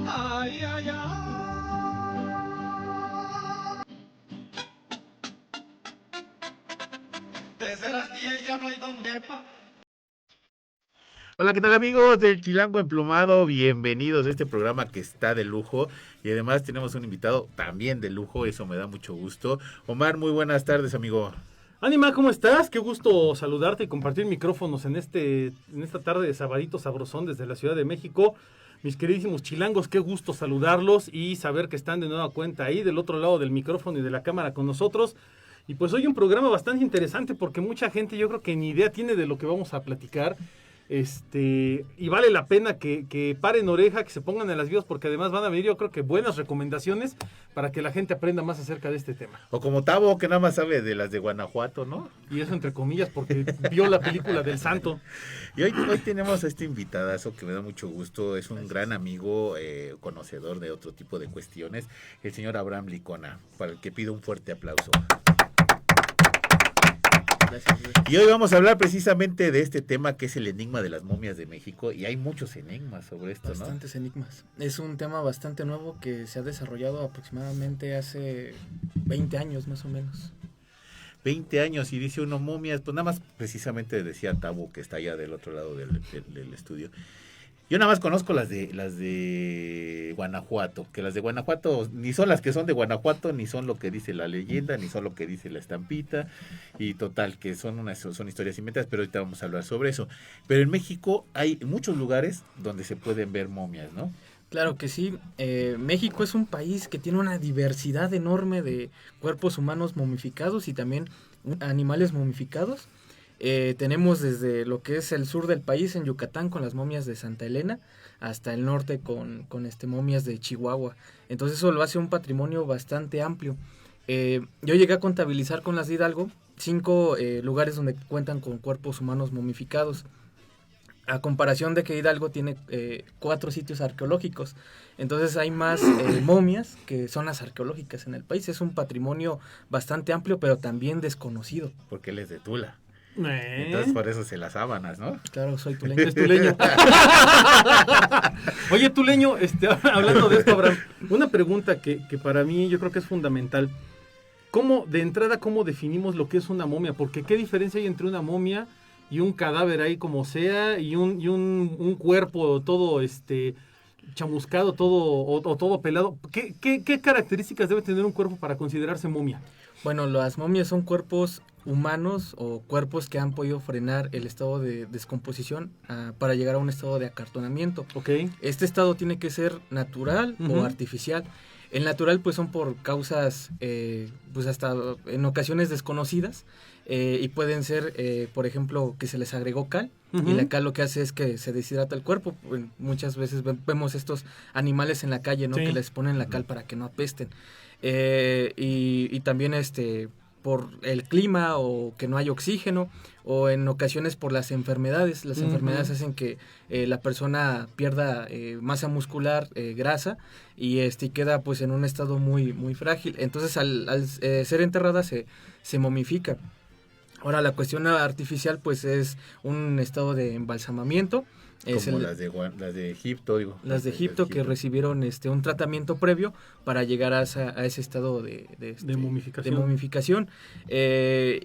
Ay, ay, ay. Desde las 10 ya no hay donde pa. Hola, ¿qué tal amigos del Chilango Emplumado? Bienvenidos a este programa que está de lujo y además tenemos un invitado también de lujo, eso me da mucho gusto. Omar, muy buenas tardes, amigo. Anima, ¿cómo estás? Qué gusto saludarte y compartir micrófonos en esta tarde de sabadito sabrosón desde la Ciudad de México. Mis queridísimos chilangos, qué gusto saludarlos y saber que están de nueva cuenta ahí del otro lado del micrófono y de la cámara con nosotros. Y pues hoy un programa bastante interesante porque mucha gente yo creo que ni idea tiene de lo que vamos a platicar. Y vale la pena que paren oreja, que se pongan en las vías porque además van a venir yo creo que buenas recomendaciones para que la gente aprenda más acerca de este tema. O como Tavo, que nada más sabe de las de Guanajuato, ¿no? Y eso entre comillas porque vio la película del Santo. Y hoy tenemos a este invitadazo que me da mucho gusto, es un gran amigo, conocedor de otro tipo de cuestiones, el señor Abraham Licona, para el que pido un fuerte aplauso. Y hoy vamos a hablar precisamente de este tema que es el enigma de las momias de México, y hay muchos enigmas sobre esto, Bastantes enigmas. Es un tema bastante nuevo que se ha desarrollado aproximadamente hace 20 años más o menos. 20 años y dice uno momias, pues nada más precisamente decía Tabu que está allá del otro lado del estudio. Yo nada más conozco las de Guanajuato, que las de Guanajuato ni son las que son de Guanajuato, ni son lo que dice la leyenda, ni son lo que dice la estampita, y total, que son historias inventadas, pero ahorita vamos a hablar sobre eso. Pero en México hay muchos lugares donde se pueden ver momias, ¿no? Claro que sí. México es un país que tiene una diversidad enorme de cuerpos humanos momificados y también animales momificados. Tenemos desde lo que es el sur del país, en Yucatán, con las momias de Santa Elena, hasta el norte con momias de Chihuahua. Entonces eso lo hace un patrimonio bastante amplio. Yo llegué a contabilizar con las de Hidalgo 5 lugares donde cuentan con cuerpos humanos momificados. A comparación de que Hidalgo tiene 4 sitios arqueológicos. Entonces hay más momias que zonas arqueológicas en el país. Es un patrimonio bastante amplio, pero también desconocido. Porque él es de Tula. Entonces por eso se las sábanas, ¿no? Claro, soy tuleño, es tuleño. Oye, tuleño, hablando de esto, Abraham, una pregunta que para mí yo creo que es fundamental. ¿Cómo definimos lo que es una momia? Porque ¿qué diferencia hay entre una momia y un cadáver ahí como sea y un cuerpo todo chamuscado, todo pelado? ¿Qué características debe tener un cuerpo para considerarse momia? Bueno, las momias son cuerpos humanos o cuerpos que han podido frenar el estado de descomposición para llegar a un estado de acartonamiento. Okay. Este estado tiene que ser natural o artificial. El natural pues son por causas pues hasta en ocasiones desconocidas y pueden ser por ejemplo que se les agregó cal y la cal lo que hace es que se deshidrata el cuerpo. Muchas veces vemos estos animales en la calle, ¿no? Sí. Que les ponen la cal para que no apesten. Y también por el clima o que no hay oxígeno o en ocasiones por las enfermedades. Las enfermedades hacen que la persona pierda masa muscular, grasa y queda pues en un estado muy, muy frágil. Entonces al ser enterrada se momifica. Ahora la cuestión artificial pues es un estado de embalsamamiento. Como las de Egipto, digo. Las de Egipto que recibieron un tratamiento previo para llegar a ese estado de momificación.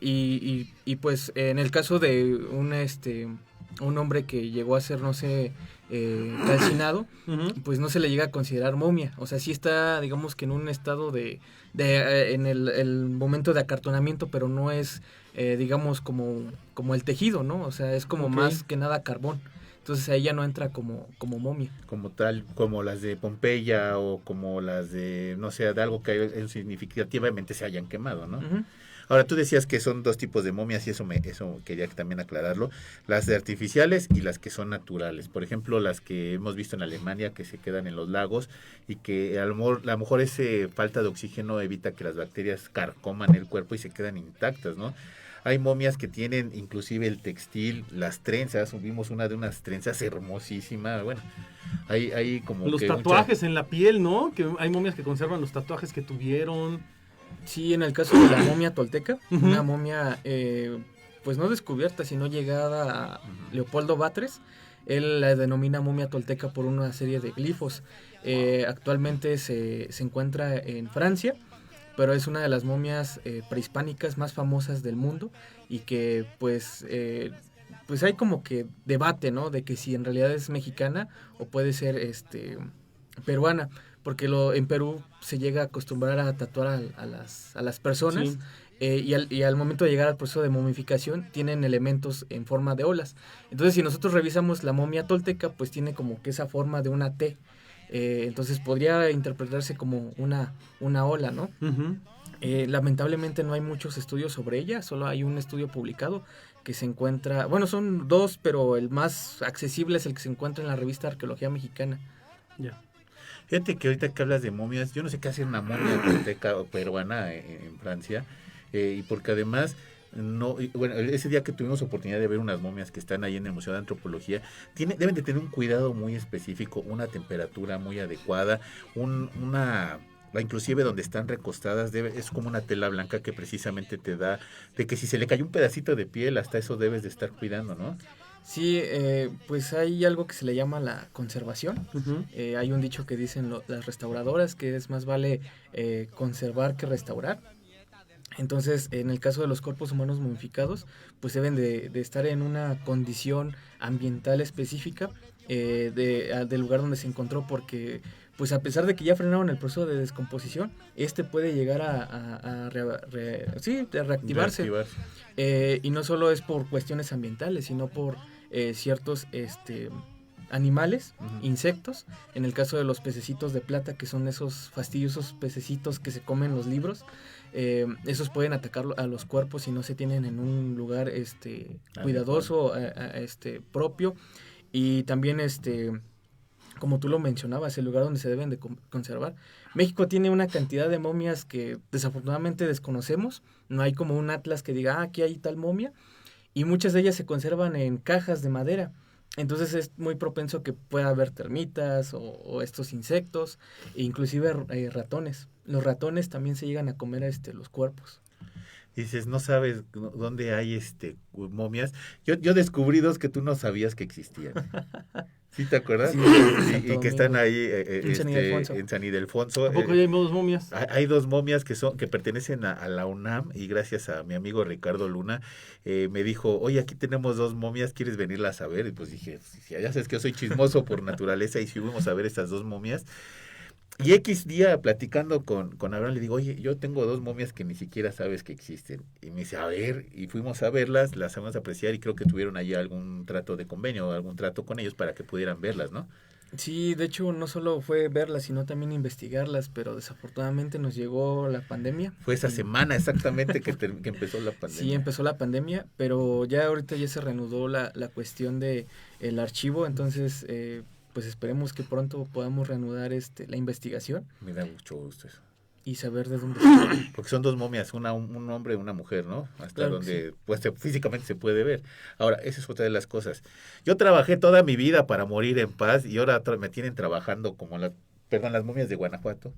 Y pues en el caso de un hombre que llegó a ser, no sé, calcinado, pues no se le llega a considerar momia. O sea, sí está, digamos que en un estado en el momento de acartonamiento, pero no es, digamos, como el tejido, ¿no? O sea, es como más que nada carbón. Entonces ahí ya no entra como momia. Como tal, como las de Pompeya o como las de, no sé, de algo que significativamente se hayan quemado, ¿no? Ahora, tú decías que son 2 tipos de momias y eso quería también aclararlo. Las de artificiales y las que son naturales. Por ejemplo, las que hemos visto en Alemania que se quedan en los lagos y que a lo mejor esa falta de oxígeno evita que las bacterias carcoman el cuerpo y se quedan intactas, ¿no? Hay momias que tienen inclusive el textil, las trenzas, vimos una de unas trenzas hermosísimas, bueno, hay como los que tatuajes en la piel, ¿no? Que hay momias que conservan los tatuajes que tuvieron. Sí, en el caso de la momia tolteca, una momia pues no descubierta, sino llegada a Leopoldo Batres, Él la denomina momia tolteca por una serie de glifos. Actualmente se encuentra en Francia, pero es una de las momias prehispánicas más famosas del mundo y que pues hay como que debate, ¿no? De que si en realidad es mexicana o puede ser peruana, porque en Perú se llega a acostumbrar a tatuar a las personas. Sí. Y al momento de llegar al proceso de momificación tienen elementos en forma de olas. Entonces si nosotros revisamos la momia tolteca, pues tiene como que esa forma de una T. Entonces podría interpretarse como una ola, ¿no? Uh-huh. Lamentablemente no hay muchos estudios sobre ella, solo hay un estudio publicado que se encuentra, bueno, son dos, pero el más accesible es el que se encuentra en la revista Arqueología Mexicana. Ya. Fíjate que ahorita que hablas de momias, yo no sé qué hace una momia tolteca o peruana en Francia, y porque además, bueno, ese día que tuvimos oportunidad de ver unas momias que están ahí en el Museo de Antropología, deben de tener un cuidado muy específico, una temperatura muy adecuada, inclusive donde están recostadas, es como una tela blanca que precisamente te da, de que si se le cayó un pedacito de piel, hasta eso debes de estar cuidando, ¿no? Sí, pues hay algo que se le llama la conservación. Uh-huh. Hay un dicho que dicen las restauradoras que es más vale conservar que restaurar. Entonces, en el caso de los cuerpos humanos momificados, pues deben de estar en una condición ambiental específica del lugar donde se encontró, porque pues a pesar de que ya frenaron el proceso de descomposición, puede llegar a reactivarse. Y no solo es por cuestiones ambientales, sino por ciertos animales, uh-huh, insectos. En el caso de los pececitos de plata, que son esos fastidiosos pececitos que se comen los libros, esos pueden atacar a los cuerpos si no se tienen en un lugar cuidadoso, propio. Y también como tú lo mencionabas, el lugar donde se deben de conservar. México tiene una cantidad de momias que desafortunadamente desconocemos. No hay como un atlas que diga, aquí hay tal momia. Y muchas de ellas se conservan en cajas de madera. Entonces es muy propenso que pueda haber termitas o estos insectos, e inclusive ratones. Los ratones también se llegan a comer los cuerpos. Dices, no sabes dónde hay momias. Yo descubrí dos que tú no sabías que existían. ¿Sí te acuerdas? Sí, y que están ahí en San Ildefonso. ¿A poco ya hay dos momias? Hay dos momias que pertenecen a la UNAM, y gracias a mi amigo Ricardo Luna me dijo, oye, aquí tenemos dos momias, ¿quieres venirlas a ver? Y pues dije, ya sabes que yo soy chismoso por naturaleza, y si fuimos a ver estas dos momias. Y X día platicando con Abraham, le digo, oye, yo tengo dos momias que ni siquiera sabes que existen. Y me dice, a ver, y fuimos a verlas, las vamos a apreciar, y creo que tuvieron allí algún trato de convenio, algún trato con ellos para que pudieran verlas, ¿no? Sí, de hecho no solo fue verlas, sino también investigarlas, pero desafortunadamente nos llegó la pandemia. Fue esa semana exactamente que empezó la pandemia. Sí, empezó la pandemia, pero ya ahorita ya se reanudó la cuestión de el archivo, entonces pues esperemos que pronto podamos reanudar la investigación. Me da mucho gusto eso. Y saber de dónde está. Porque son dos momias, un hombre y una mujer, ¿no? Hasta claro donde sí, pues físicamente se puede ver. Ahora, esa es otra de las cosas. Yo trabajé toda mi vida para morir en paz, y ahora me tienen trabajando como las momias de Guanajuato.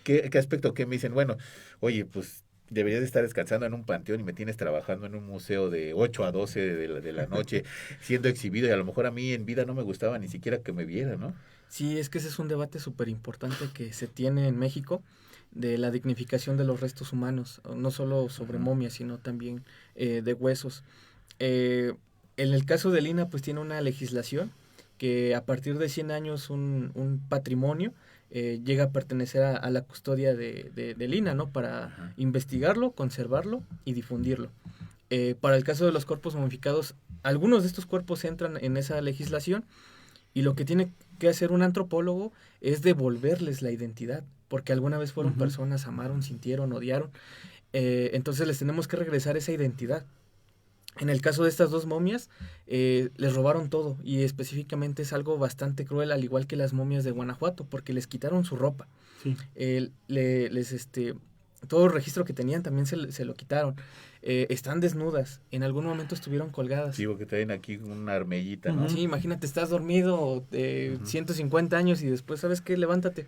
¿Qué aspecto? ¿Qué me dicen? Bueno, oye, pues deberías de estar descansando en un panteón, y me tienes trabajando en un museo de 8 a 12 de la noche, siendo exhibido, y a lo mejor a mí en vida no me gustaba ni siquiera que me viera, ¿no? Sí, es que ese es un debate súper importante que se tiene en México, de la dignificación de los restos humanos, no solo sobre momias, sino también de huesos. En el caso de Lina, pues tiene una legislación que a partir de 100 años un patrimonio llega a pertenecer a la custodia de Lina, ¿no? Para investigarlo, conservarlo y difundirlo. Para el caso de los cuerpos momificados, algunos de estos cuerpos entran en esa legislación, y lo que tiene que hacer un antropólogo es devolverles la identidad, porque alguna vez fueron personas, amaron, sintieron, odiaron. Entonces les tenemos que regresar esa identidad. En el caso de estas dos momias, les robaron todo, y específicamente es algo bastante cruel, al igual que las momias de Guanajuato, porque les quitaron su ropa. Sí. Todo el registro que tenían también se lo quitaron. Están desnudas, en algún momento estuvieron colgadas. Sí, porque traen aquí una armellita, ¿no? Sí, imagínate, estás dormido 150 años y después, ¿sabes qué? Levántate.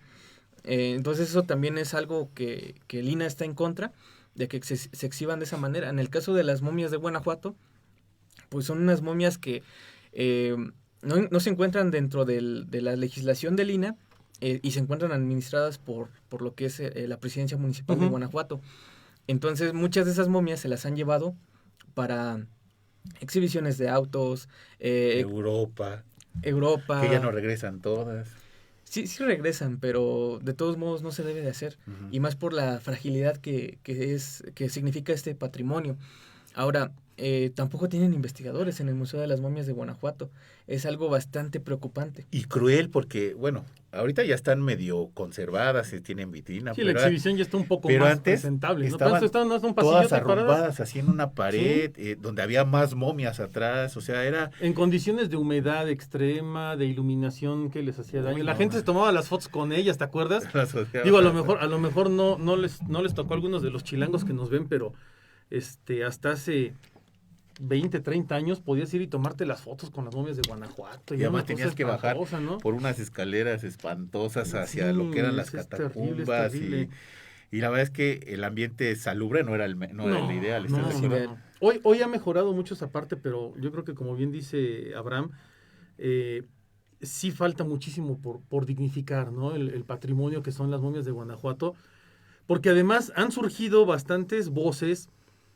Entonces eso también es algo que Lina está en contra, de que se exhiban de esa manera. En el caso de las momias de Guanajuato, pues son unas momias que no se encuentran dentro de la legislación del INAH y se encuentran administradas por lo que es la Presidencia Municipal de Guanajuato. Entonces, muchas de esas momias se las han llevado para exhibiciones de autos, Europa, que ya no regresan todas. Sí regresan, pero de todos modos no se debe de hacer, y más por la fragilidad que significa este patrimonio. Ahora, tampoco tienen investigadores en el Museo de las Momias de Guanajuato. Es algo bastante preocupante. Y cruel porque, bueno, ahorita ya están medio conservadas, tienen vitrina. Sí, pero la exhibición ya está un poco pero más antes presentable, ¿no? estaban Estaban un pasillo, todas ¿te acuerdas? arrumbadas así en una pared, donde había más momias atrás, o sea, era... En condiciones de humedad extrema, de iluminación que les hacía daño. Uy, La no, gente man. se tomaba las fotos con ellas, ¿te acuerdas? las asociaba. Digo, a lo mejor no les tocó a algunos de los chilangos que nos ven, pero hasta hace 20, 30 años podías ir y tomarte las fotos con las momias de Guanajuato. Y era además una cosa tenías que bajar espantosa, ¿no? por unas escaleras espantosas hacia Sí, lo que eran las es terrible, catacumbas. es terrible. Y la verdad es que el ambiente salubre no era el ideal. ¿Estás de acuerdo? no. Hoy ha mejorado mucho esa parte, pero yo creo que, como bien dice Abraham, sí falta muchísimo por dignificar, ¿no? El patrimonio que son las momias de Guanajuato, porque además han surgido bastantes voces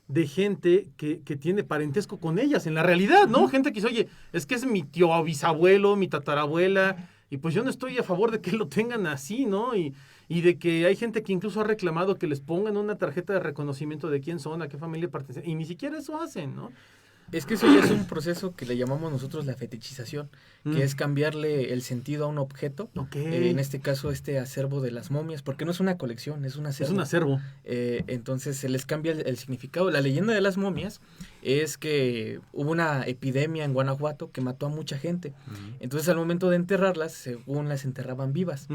de gente que tiene parentesco con ellas en la realidad, ¿no? Gente que dice, oye, es que es mi tío bisabuelo, mi tatarabuela, y pues yo no estoy a favor de que lo tengan así, ¿no? Y de que hay gente que incluso ha reclamado que les pongan una tarjeta de reconocimiento de quién son, a qué familia pertenecen, y ni siquiera eso hacen, ¿no? Es que eso ya es un proceso que le llamamos nosotros la fetichización, que es cambiarle el sentido a un objeto. Okay. En este caso, este acervo de las momias, porque no es una colección, es un acervo. Es un acervo. Entonces se les cambia el significado. La leyenda de las momias es que hubo una epidemia en Guanajuato que mató a mucha gente. Entonces, al momento de enterrarlas, según las enterraban vivas,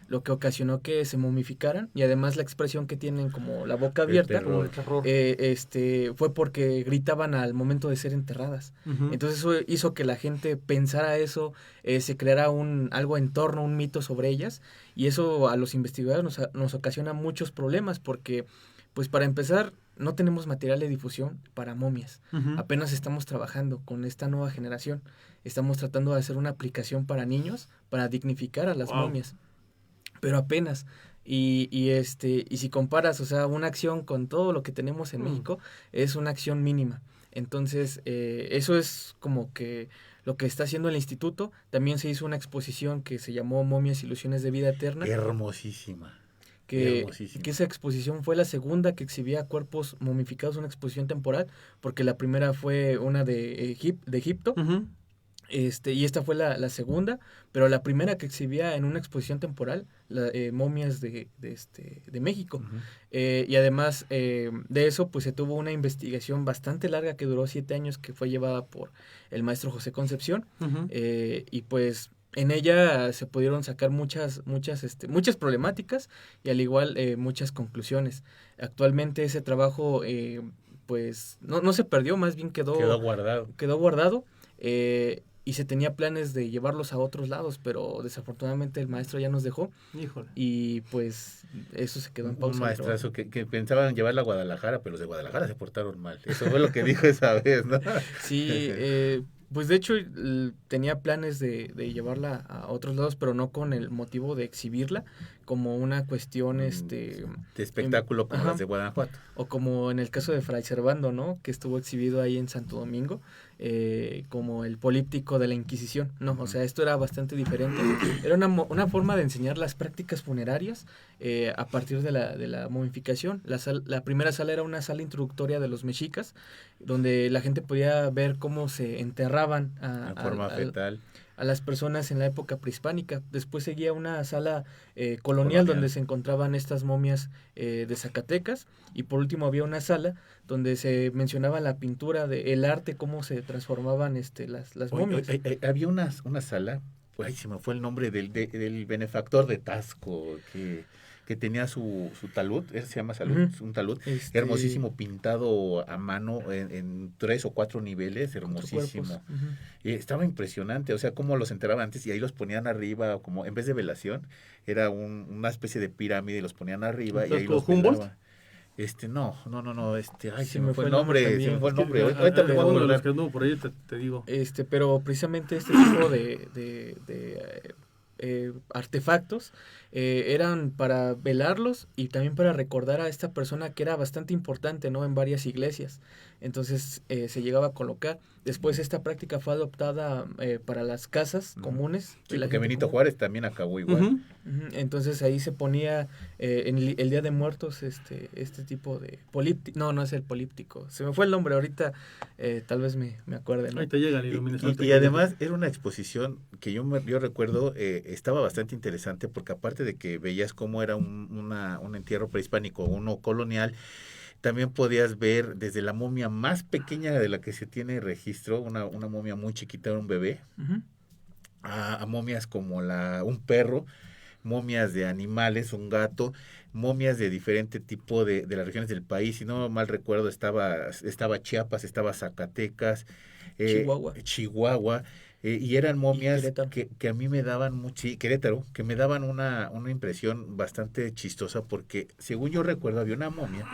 lo que ocasionó que se momificaran, y además la expresión que tienen como la boca abierta, Como el terror. fue porque gritaban al momento de ser enterradas. Entonces eso hizo que la gente pensara eso, se creara algo en torno, un mito sobre ellas, y eso a los investigadores nos ocasiona muchos problemas, porque pues para empezar no tenemos material de difusión para momias. Apenas estamos trabajando con esta nueva generación, estamos tratando de hacer una aplicación para niños para dignificar a las momias, pero apenas. Y si comparas, o sea, una acción con todo lo que tenemos en México, es una acción mínima. Entonces, eso es como que lo que está haciendo el instituto. También se hizo una exposición que se llamó Momias Ilusiones de Vida Eterna. Hermosísima. Que esa exposición fue la segunda que exhibía cuerpos momificados, una exposición temporal, porque la primera fue una de Egipto. Y esta fue la segunda, pero la primera que exhibía en una exposición temporal, momias de México. Y además de eso, pues se tuvo una investigación bastante larga que duró 7 años, que fue llevada por el maestro José Concepción, y pues en ella se pudieron sacar muchas problemáticas, y al igual muchas conclusiones. Actualmente ese trabajo pues no se perdió, más bien quedó guardado. Y se tenía planes de llevarlos a otros lados, pero desafortunadamente el maestro ya nos dejó. Híjole. Y pues eso se quedó en pausa. Un maestrazo que pensaban llevarla a Guadalajara, pero los de Guadalajara se portaron mal. Eso fue lo que dijo esa vez, ¿no? Sí, pues de hecho tenía planes de llevarla a otros lados, pero no con el motivo de exhibirla como una cuestión de espectáculo como las de Guanajuato. O como en el caso de Fray Servando, ¿no? Que estuvo exhibido ahí en Santo Domingo, como el políptico de la Inquisición. No, o sea, esto era bastante diferente. Era una forma de enseñar las prácticas funerarias a partir de la momificación. La primera sala era una sala introductoria de los mexicas, donde la gente podía ver cómo se enterraban fetal a las personas en la época prehispánica. Después seguía una sala colonial donde se encontraban estas momias de Zacatecas, y por último había una sala donde se mencionaba la pintura, el arte, cómo se transformaban las momias. Había una sala, se me fue el nombre del benefactor de Tasco, que tenía su talud, se llama un talud, hermosísimo, pintado a mano en 3 o 4 niveles, hermosísimo. Estaba impresionante, o sea, cómo los enterraban antes y ahí los ponían arriba, como en vez de velación, era una especie de pirámide, y los ponían arriba y ahí los velaban. Ay, se me fue el nombre. Ahorita me voy a Uno de los acordar. que anduvo por ahí te digo. Pero precisamente este tipo artefactos eran para velarlos y también para recordar a esta persona que era bastante importante, ¿no? En varias iglesias. Entonces se llegaba a colocar. Después esta práctica fue adoptada para las casas comunes. Sí, porque Benito Juárez también acabó igual. Ujú. Entonces ahí se ponía en el Día de Muertos este tipo de políptico. No es el políptico. Se me fue el nombre ahorita. Tal vez me acuerde, ¿no? Ahí te llega la iluminación. Y además era una exposición que yo recuerdo estaba bastante interesante porque aparte de que veías cómo era un entierro prehispánico, uno colonial, también podías ver desde la momia más pequeña de la que se tiene registro, una momia muy chiquita, un bebé, Ujú. a momias como un perro, momias de animales, un gato, momias de diferente tipo de las regiones del país. Si no mal recuerdo, estaba Chiapas, estaba Zacatecas, Chihuahua, y eran momias que a mí me daban mucho, sí, Querétaro, que me daban una impresión bastante chistosa porque, según yo recuerdo, había una momia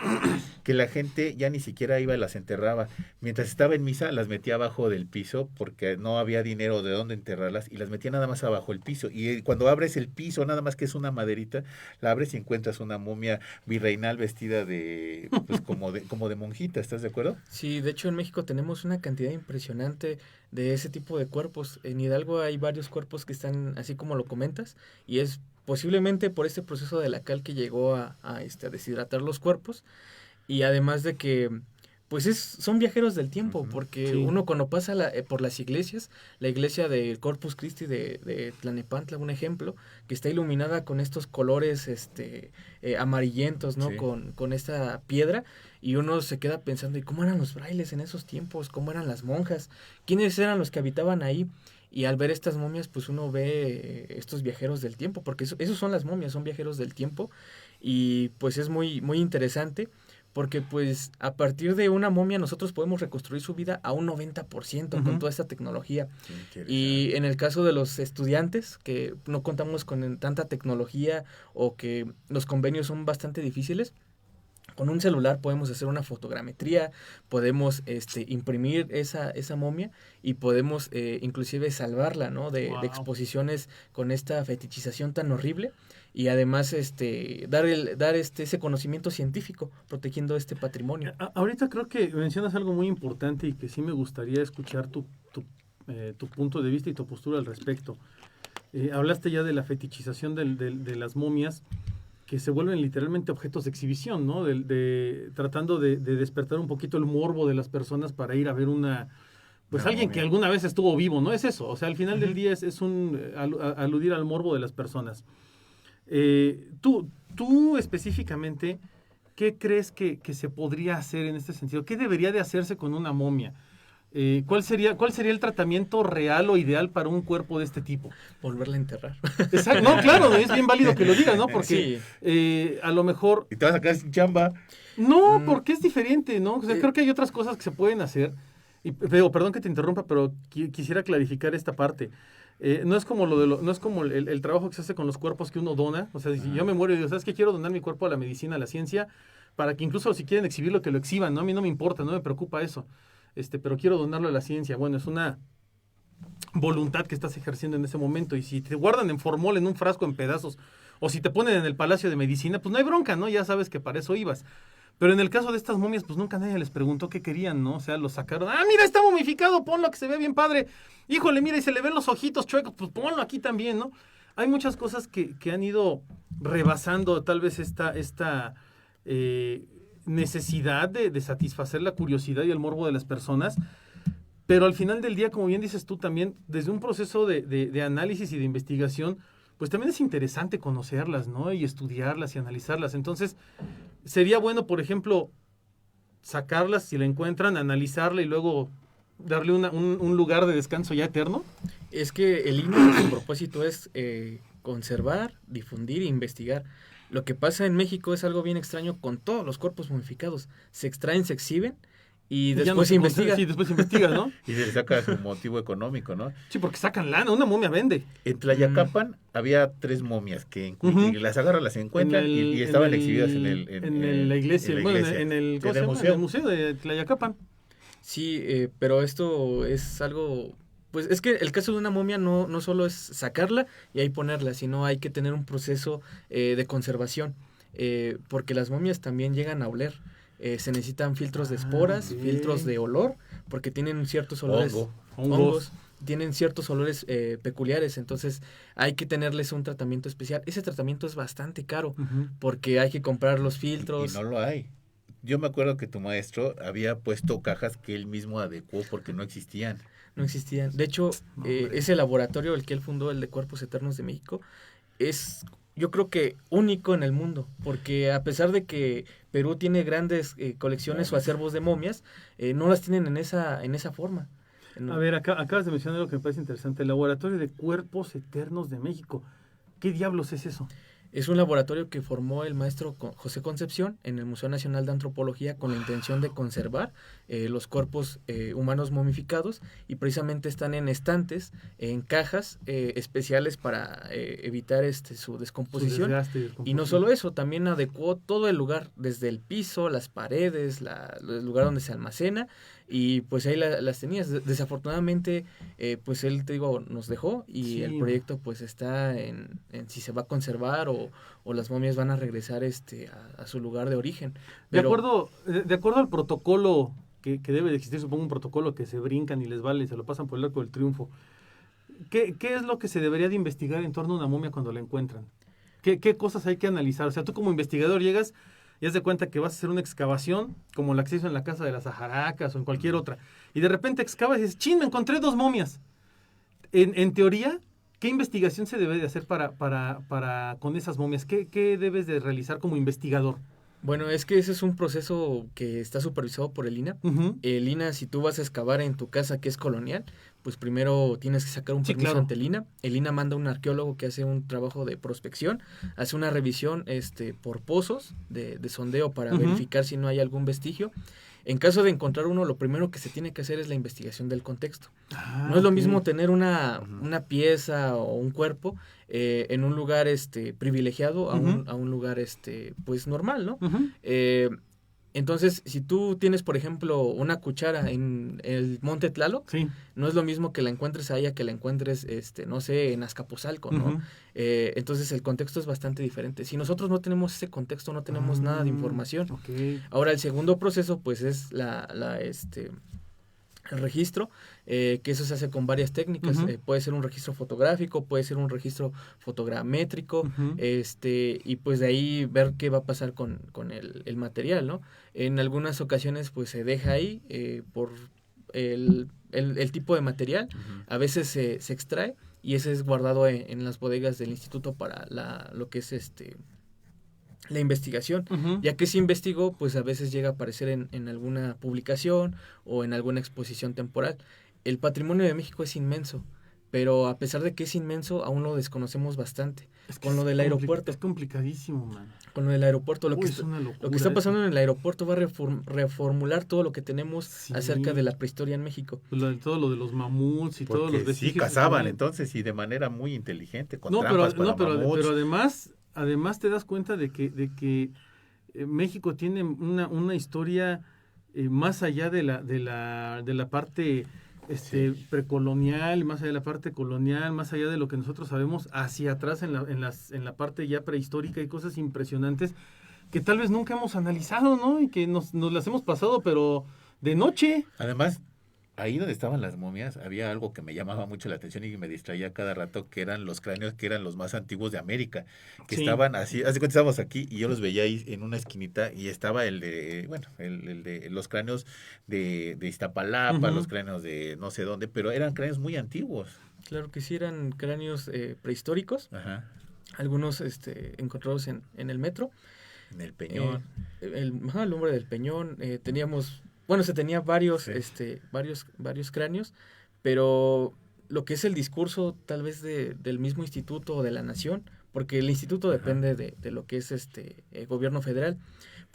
que la gente ya ni siquiera iba y las enterraba. Mientras estaba en misa, las metía abajo del piso porque no había dinero de dónde enterrarlas y las metía nada más abajo del piso. Y cuando abres el piso, nada más que es una maderita, la abres y encuentras una momia virreinal vestida de, pues como de monjita, ¿estás de acuerdo? Sí, de hecho en México tenemos una cantidad impresionante de ese tipo de cuerpos. En Hidalgo hay varios cuerpos que están así como lo comentas y es posiblemente por este proceso de la cal que llegó a deshidratar los cuerpos y además de que pues son viajeros del tiempo, porque sí. uno cuando pasa por las iglesias, la iglesia del Corpus Christi de Tlalnepantla, un ejemplo, que está iluminada con estos colores amarillentos, ¿no? Sí. Con esta piedra, y uno se queda pensando, ¿y cómo eran los frailes en esos tiempos? ¿Cómo eran las monjas? ¿Quiénes eran los que habitaban ahí? Y al ver estas momias, pues uno ve estos viajeros del tiempo, porque esos son las momias, son viajeros del tiempo, y pues es muy, muy interesante, porque pues a partir de una momia nosotros podemos reconstruir su vida a un 90% con toda esta tecnología. Y en el caso de los estudiantes, que no contamos con tanta tecnología o que los convenios son bastante difíciles, con un celular podemos hacer una fotogrametría, podemos imprimir esa momia y podemos inclusive salvarla, ¿no? De exposiciones con esta fetichización tan horrible y además dar ese conocimiento científico protegiendo este patrimonio. Ahorita creo que mencionas algo muy importante y que sí me gustaría escuchar tu punto de vista y tu postura al respecto. Hablaste ya de la fetichización de las momias, que se vuelven literalmente objetos de exhibición, ¿no? Tratando de despertar un poquito el morbo de las personas para ir a ver alguien momia que alguna vez estuvo vivo, ¿no? Es eso, o sea, al final del día es aludir al morbo de las personas. Tú específicamente, ¿qué crees que se podría hacer en este sentido? ¿Qué debería de hacerse con una momia? ¿Cuál sería el tratamiento real o ideal para un cuerpo de este tipo? Volverla a enterrar. Exacto. No, claro, es bien válido que lo digas, ¿no? Porque a lo mejor... Y te vas a sacar sin chamba. No, porque es diferente, ¿no? O sea, creo que hay otras cosas que se pueden hacer. Perdón que te interrumpa, pero quisiera clarificar esta parte. No es como no es como el trabajo que se hace con los cuerpos que uno dona. O sea, si yo me muero y digo, ¿sabes qué? Quiero donar mi cuerpo a la medicina, a la ciencia, para que incluso si quieren exhibirlo, que lo exhiban, ¿no? A mí no me importa, no me preocupa eso. Pero quiero donarlo a la ciencia. Bueno, es una voluntad que estás ejerciendo en ese momento. Y si te guardan en formol, en un frasco, en pedazos, o si te ponen en el Palacio de Medicina, pues no hay bronca, ¿no? Ya sabes que para eso ibas. Pero en el caso de estas momias, pues nunca nadie les preguntó qué querían, ¿no? O sea, lo sacaron. ¡Ah, mira, está momificado! Ponlo, que se ve bien padre. Híjole, mira, y se le ven los ojitos chuecos. Pues ponlo aquí también, ¿no? Hay muchas cosas que han ido rebasando tal vez esta necesidad de satisfacer la curiosidad y el morbo de las personas. Pero al final del día, como bien dices tú también, desde un proceso de análisis y de investigación, pues también es interesante conocerlas, ¿no? Y estudiarlas y analizarlas. Entonces, sería bueno, por ejemplo, sacarlas si la encuentran, analizarla y luego darle un lugar de descanso ya eterno. Es que el INE, su propósito es conservar, difundir e investigar. Lo que pasa en México es algo bien extraño con todos los cuerpos momificados. Se extraen, se exhiben y Ya no después se investiga. Sí, después investigas, ¿no? Y se le saca su motivo económico, ¿no? Sí, porque sacan lana, una momia vende. En Tlayacapan había 3 momias que Ujú. y las agarran, las encuentran y estaban exhibidas en la iglesia, en la bueno, iglesia. en el, ¿cómo En se el llama? museo. En el museo de Tlayacapan. Sí, pero esto es algo, pues es que el caso de una momia no solo es sacarla y ahí ponerla, sino hay que tener un proceso de conservación, porque las momias también llegan a oler. Se necesitan filtros de esporas, Ok. filtros de olor, porque tienen ciertos olores, Hongo. Hongos. tienen ciertos olores peculiares, entonces hay que tenerles un tratamiento especial. Ese tratamiento es bastante caro, Ujú. porque hay que comprar los Y filtros. no lo hay. Yo me acuerdo que tu maestro había puesto cajas que él mismo adecuó porque no existían. No existían. De hecho, No, hombre. ese laboratorio, el que él fundó, el de Cuerpos Eternos de México, es, yo creo que único en el mundo, porque a pesar de que Perú tiene grandes colecciones o acervos de momias, no las tienen en esa forma. A ver, acabas de mencionar lo que me parece interesante, el Laboratorio de Cuerpos Eternos de México. ¿Qué diablos es eso? Es un laboratorio que formó el maestro José Concepción en el Museo Nacional de Antropología con la intención de conservar los cuerpos humanos momificados, y precisamente están en estantes, en cajas especiales para evitar su descomposición. Su desgaste y Y no descomposición. solo eso, también adecuó todo el lugar, desde el piso, las paredes, el lugar donde se almacena, y pues ahí las tenías. Desafortunadamente, pues él, te digo, nos dejó, y Sí. el proyecto pues está en si se va a conservar o las momias van a regresar a su lugar de origen. Pero De acuerdo al protocolo que debe de existir, supongo un protocolo que se brincan y les vale y se lo pasan por el arco del triunfo, ¿qué es lo que se debería de investigar en torno a una momia cuando la encuentran? ¿Qué cosas hay que analizar? O sea, tú como investigador llegas y haz de cuenta que vas a hacer una excavación, como la que se hizo en la casa de las Ajaracas o en cualquier otra, y de repente excavas y dices, ¡chin! Me encontré 2 momias. En teoría, ¿qué investigación se debe de hacer para con esas momias? ¿Qué debes de realizar como investigador? bueno, es que ese es un proceso que está supervisado por el INAH. Ujú. El INAH, si tú vas a excavar en tu casa que es colonial, pues primero tienes que sacar un Sí, permiso claro. ante el INAH. El INAH manda un arqueólogo que hace un trabajo de prospección, hace una revisión por pozos de sondeo para Ujú. verificar si no hay algún vestigio. En caso de encontrar uno, lo primero que se tiene que hacer es la investigación del contexto. Ah, No es lo ok. mismo tener una Ujú. pieza o un cuerpo en un lugar privilegiado a Ujú. un lugar pues normal, ¿no? Ujú. Entonces, si tú tienes, por ejemplo, una cuchara en el Monte Tlaloc, Sí. no es lo mismo que la encuentres ahí a que la encuentres, no sé, en Azcapotzalco, ¿no? Ujú. Entonces, el contexto es bastante diferente. Si nosotros no tenemos ese contexto, no tenemos nada de información. Ok. Ahora, el segundo proceso, pues, es el registro, que eso se hace con varias técnicas. Ujú. Puede ser un registro fotográfico, puede ser un registro fotogramétrico, Ujú. y pues de ahí ver qué va a pasar con el material, ¿no? En algunas ocasiones pues se deja ahí por el tipo de material, Ujú. a veces se extrae y ese es guardado en las bodegas del instituto para lo que es la investigación. Ujú. Ya que se investigó, pues a veces llega a aparecer en alguna publicación o en alguna exposición temporal. El patrimonio de México es inmenso, pero a pesar de que es inmenso, aún lo desconocemos bastante. Es que Con lo es del aeropuerto, Es complicadísimo, man. con lo del aeropuerto, lo Uy, que es una locura lo que está pasando eso. en el aeropuerto va a reformular todo lo que tenemos Sí. acerca de la prehistoria en México. Todo lo de los mamuts y todos los Porque sí vestigios. que cazaban tenían. entonces y de manera muy inteligente, con No, trampas para pero mamuts. además te das cuenta de que México tiene una historia más allá de la parte Sí. precolonial, más allá de la parte colonial, más allá de lo que nosotros sabemos, hacia atrás en la parte ya prehistórica, hay cosas impresionantes que tal vez nunca hemos analizado, ¿no? Y que nos las hemos pasado, pero de noche. Además, ahí donde estaban las momias, había algo que me llamaba mucho la atención y me distraía cada rato, que eran los cráneos que eran los más antiguos de América, que Sí. estaban así, hace cuenta estábamos aquí y yo los veía ahí en una esquinita y estaba el de los cráneos de Iztapalapa, Ujú. los cráneos de no sé dónde, pero eran cráneos muy antiguos. Claro que sí, eran cráneos prehistóricos, Ajá, algunos encontrados en el metro. en el Peñón. El hombre del Peñón, se tenía varios, Sí. varios cráneos, pero lo que es el discurso tal vez del mismo instituto o de la nación, porque el instituto Ajá. depende de lo que es gobierno federal,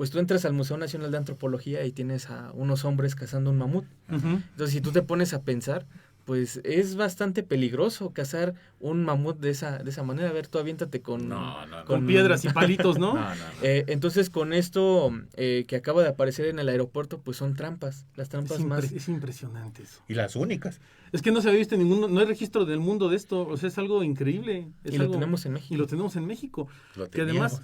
pues tú entras al Museo Nacional de Antropología y tienes a unos hombres cazando un mamut. Entonces, si tú te pones a pensar, pues es bastante peligroso cazar un mamut de esa manera. A ver, tú aviéntate con piedras y palitos, ¿no? Entonces, con esto que acaba de aparecer en el aeropuerto, pues son trampas. Las trampas Es impresionante eso. Y las únicas. Es que no se había visto no hay registro del mundo de esto. O sea, es algo increíble. Lo tenemos en México. Y lo tenemos en México. Lo Que además...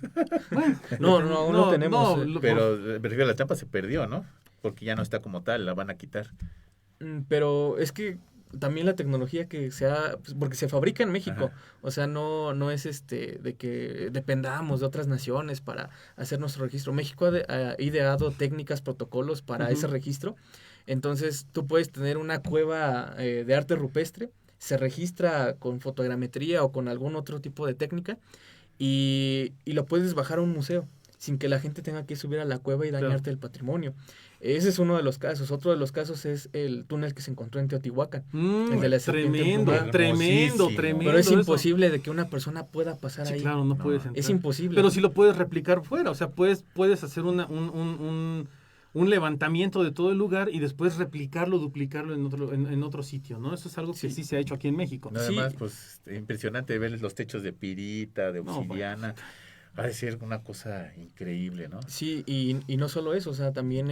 Bueno, no tenemos. Pero la trampa se perdió, ¿no? Porque ya no está como tal, la van a quitar. Pero es que también la tecnología que pues, porque se fabrica en México, o sea, no es de que dependamos de otras naciones para hacer nuestro registro. México ha ideado técnicas, protocolos para ese registro. Entonces, tú puedes tener una cueva de arte rupestre, se registra con fotogrametría o con algún otro tipo de técnica y lo puedes bajar a un museo sin que la gente tenga que subir a la cueva y dañarte el patrimonio. Ese es uno de los casos. Otro de los casos es el túnel que se encontró en Teotihuacán. El de la tremendo. Pero es imposible de que una persona pueda pasar ahí. Claro, no puedes entrar. Es imposible. Pero sí lo puedes replicar fuera. O sea, puedes hacer un levantamiento de todo el lugar y después replicarlo, duplicarlo en otro sitio, ¿no? Eso es algo que sí se ha hecho aquí en México. Además, pues, impresionante ver los techos de pirita, de obsidiana. Va a ser una cosa increíble, ¿no? Sí, y no solo eso, o sea, también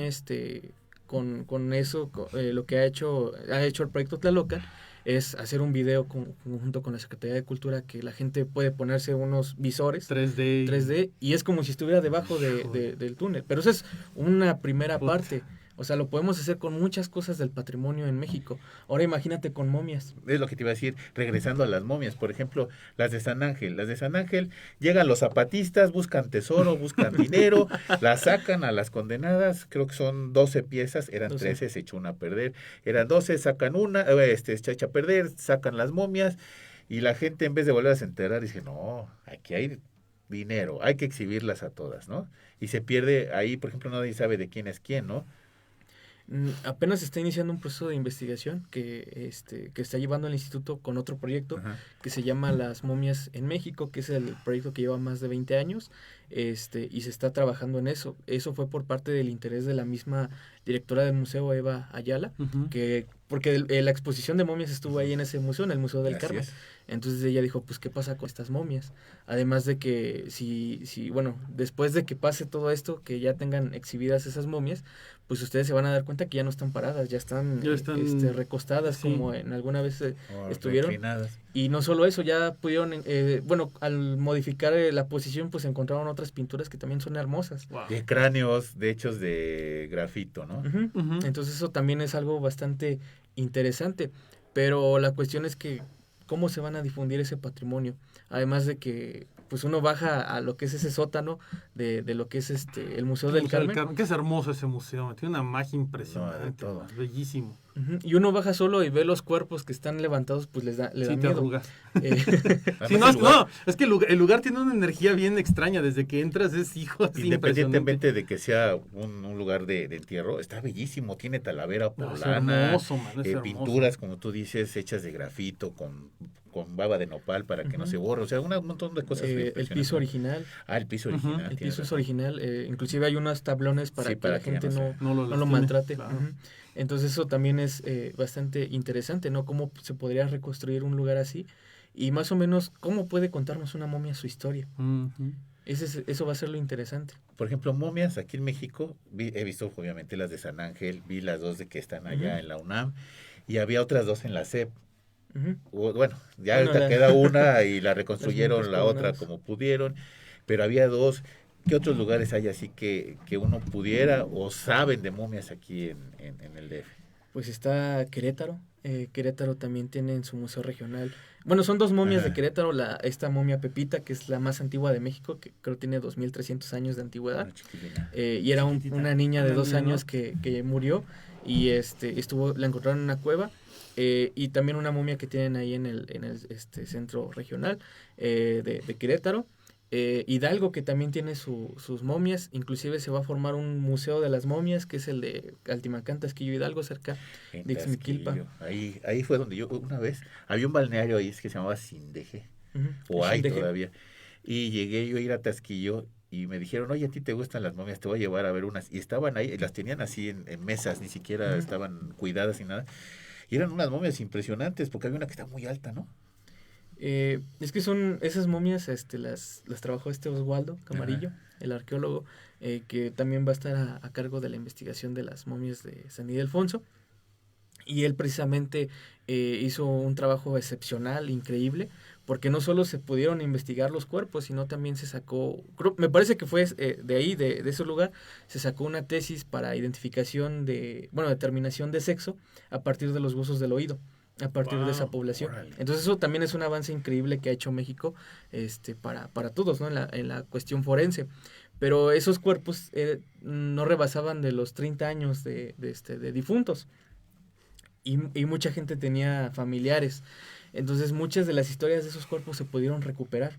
con eso, lo que ha hecho el proyecto Tlalocan es hacer un video junto con la Secretaría de Cultura que la gente puede ponerse unos visores 3D y es como si estuviera debajo del túnel. Pero esa es una primera parte. O sea, lo podemos hacer con muchas cosas del patrimonio en México. Ahora imagínate con momias. Es lo que te iba a decir, regresando a las momias, por ejemplo, las de San Ángel. Las de San Ángel, llegan los zapatistas, buscan tesoro, buscan dinero, las sacan a las condenadas, creo que son 12 piezas, eran 12. 13, se echó una a perder, eran 12, sacan una, se echa a perder, sacan las momias, y la gente en vez de volver a enterar, dice, no, aquí hay dinero, hay que exhibirlas a todas, ¿no? Y se pierde ahí, por ejemplo, nadie sabe de quién es quién, ¿no? Apenas está iniciando un proceso de investigación que está llevando el instituto con otro proyecto que se llama Las Momias en México, que es el proyecto que lleva más de 20 años y se está trabajando en eso. Eso fue por parte del interés de la misma directora del museo, Eva Ayala, porque la exposición de momias estuvo ahí en ese museo, en el Museo del Carmen. Entonces ella dijo, pues, ¿qué pasa con estas momias? Además de que bueno, después de que pase todo esto, que ya tengan exhibidas esas momias, pues ustedes se van a dar cuenta que ya no están paradas, ya están recostadas como en alguna vez estuvieron. Reclinadas. Y no solo eso, ya pudieron, al modificar la posición, pues encontraron otras pinturas que también son hermosas. Wow. De cráneos, de hechos de grafito, ¿no? Entonces eso también es algo bastante interesante, pero la cuestión es que cómo se van a difundir ese patrimonio, además de que pues uno baja a lo que es ese sótano de lo que es el Museo del Carmen. Que es hermoso ese museo, tiene una magia impresionante, bellísimo. Y uno baja solo y ve los cuerpos que están levantados, pues le da miedo. Es que el lugar tiene una energía bien extraña, desde que entras es independientemente de que sea un lugar de entierro, está bellísimo, tiene talavera poblana, pinturas, como tú dices, hechas de grafito, con baba de nopal para que no se borre, o sea, un montón de cosas. El piso original. El piso original. El piso es original, inclusive hay unos tablones para que la gente no lo maltrate. Claro. Entonces eso también es bastante interesante, ¿no? Cómo se podría reconstruir un lugar así y más o menos cómo puede contarnos una momia su historia. Eso va a ser lo interesante. Por ejemplo, momias aquí en México, he visto obviamente las de San Ángel, vi las 2 de que están allá en la UNAM y había otras 2 en la SEP. Bueno, ya ahorita queda una y la reconstruyeron la otra como pudieron, pero había 2. ¿Qué otros lugares hay así que uno pudiera o saben de momias aquí en el DF? Pues está Querétaro. Querétaro también tiene en su museo regional. Bueno, son 2 momias de Querétaro. Esta momia Pepita, que es la más antigua de México, que creo tiene 2.300 años de antigüedad. Y era una niña de 2 años que murió y la encontraron en una cueva. Y también una momia que tienen ahí en el centro regional de Querétaro. Hidalgo, que también tiene sus momias, inclusive se va a formar un museo de las momias, que es el de Altimacán, Tasquillo, Hidalgo, cerca de Ixmiquilpa. Ahí fue donde yo una vez, había un balneario ahí que se llamaba Sindeje, o hay todavía, y llegué yo a ir a Tasquillo, y me dijeron, oye, ¿a ti te gustan las momias? Te voy a llevar a ver unas. Y estaban ahí, las tenían así en mesas, ni siquiera estaban cuidadas ni nada. Y eran unas momias impresionantes, porque había una que está muy alta, ¿no? Es que son esas momias, las trabajó Oswaldo Camarillo, el arqueólogo, que también va a estar a cargo de la investigación de las momias de San Ildefonso. Y él precisamente hizo un trabajo excepcional, increíble, porque no solo se pudieron investigar los cuerpos, sino también se sacó, me parece que fue de ahí, de ese lugar, se sacó una tesis para identificación determinación de sexo a partir de los huesos del oído, a partir de esa población. Órale. Entonces eso también es un avance increíble que ha hecho México para todos, ¿no? En la cuestión forense. Pero esos cuerpos no rebasaban de los 30 años de difuntos. Y mucha gente tenía familiares. Entonces muchas de las historias de esos cuerpos se pudieron recuperar.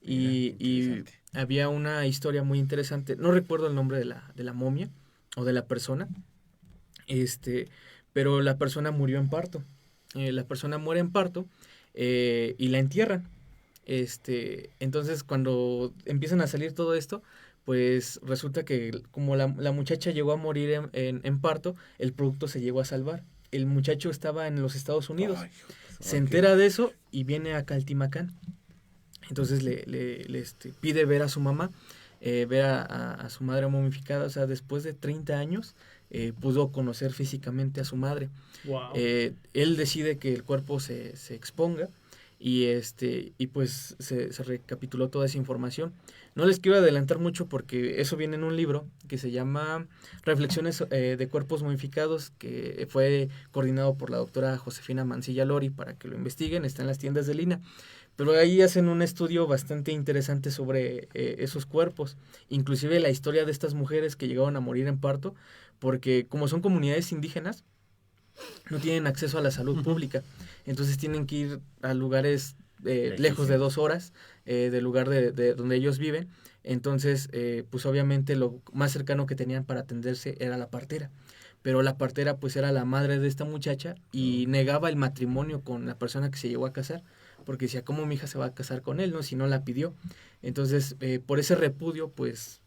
Y había una historia muy interesante. No recuerdo el nombre de la momia o de la persona. Pero la persona murió en parto. La persona muere en parto y la entierran. Entonces cuando empiezan a salir todo esto, pues resulta que como la muchacha llegó a morir en parto, el producto se llegó a salvar. El muchacho estaba en los Estados Unidos. Ay, se entera de eso y viene a Caltimacán. Entonces le pide ver a su mamá, ver a su madre momificada. O sea, después de 30 años pudo conocer físicamente a su madre. Wow. Él decide que el cuerpo se exponga y pues se recapituló toda esa información. No les quiero adelantar mucho porque eso viene en un libro que se llama Reflexiones de cuerpos momificados, que fue coordinado por la doctora Josefina Mancilla Lori para que lo investiguen. Está en las tiendas de Lina. Pero ahí hacen un estudio bastante interesante sobre esos cuerpos, inclusive la historia de estas mujeres que llegaron a morir en parto, porque como son comunidades indígenas, no tienen acceso a la salud pública, entonces tienen que ir a lugares lejos de 2 horas del lugar de donde ellos viven. Entonces pues obviamente lo más cercano que tenían para atenderse era la partera, pero la partera pues era la madre de esta muchacha y negaba el matrimonio con la persona que se llegó a casar, porque decía, ¿cómo mi hija se va a casar con él, no? Si no la pidió. Entonces por ese repudio pues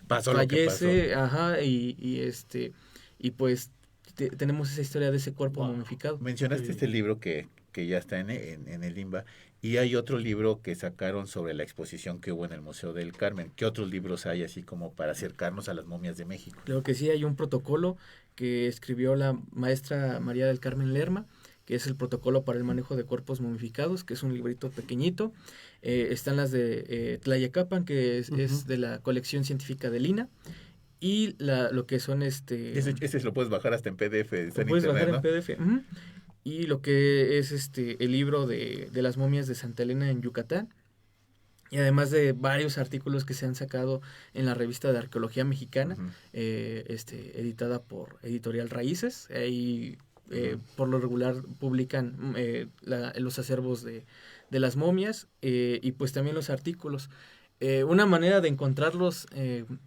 pasó fallece, lo que pasó. y pues tenemos esa historia de ese cuerpo momificado. Mencionaste este libro que ya está en el Limba, y hay otro libro que sacaron sobre la exposición que hubo en el Museo del Carmen. ¿Qué otros libros hay así como para acercarnos a las momias de México? Creo que sí, hay un protocolo que escribió la maestra María del Carmen Lerma, que es el protocolo para el manejo de cuerpos momificados, que es un librito pequeñito. Están las de Tlayacapan, que es de la colección científica de Lina. Y lo que son Ese lo puedes bajar hasta en PDF, está en puedes internet, bajar ¿no? en PDF. Ujú. Y lo que es el libro de las momias de Santa Elena en Yucatán. Y además de varios artículos que se han sacado en la revista de Arqueología Mexicana, editada por Editorial Raíces. Ahí por lo regular publican los acervos de las momias y pues también los artículos. Una manera de encontrarlos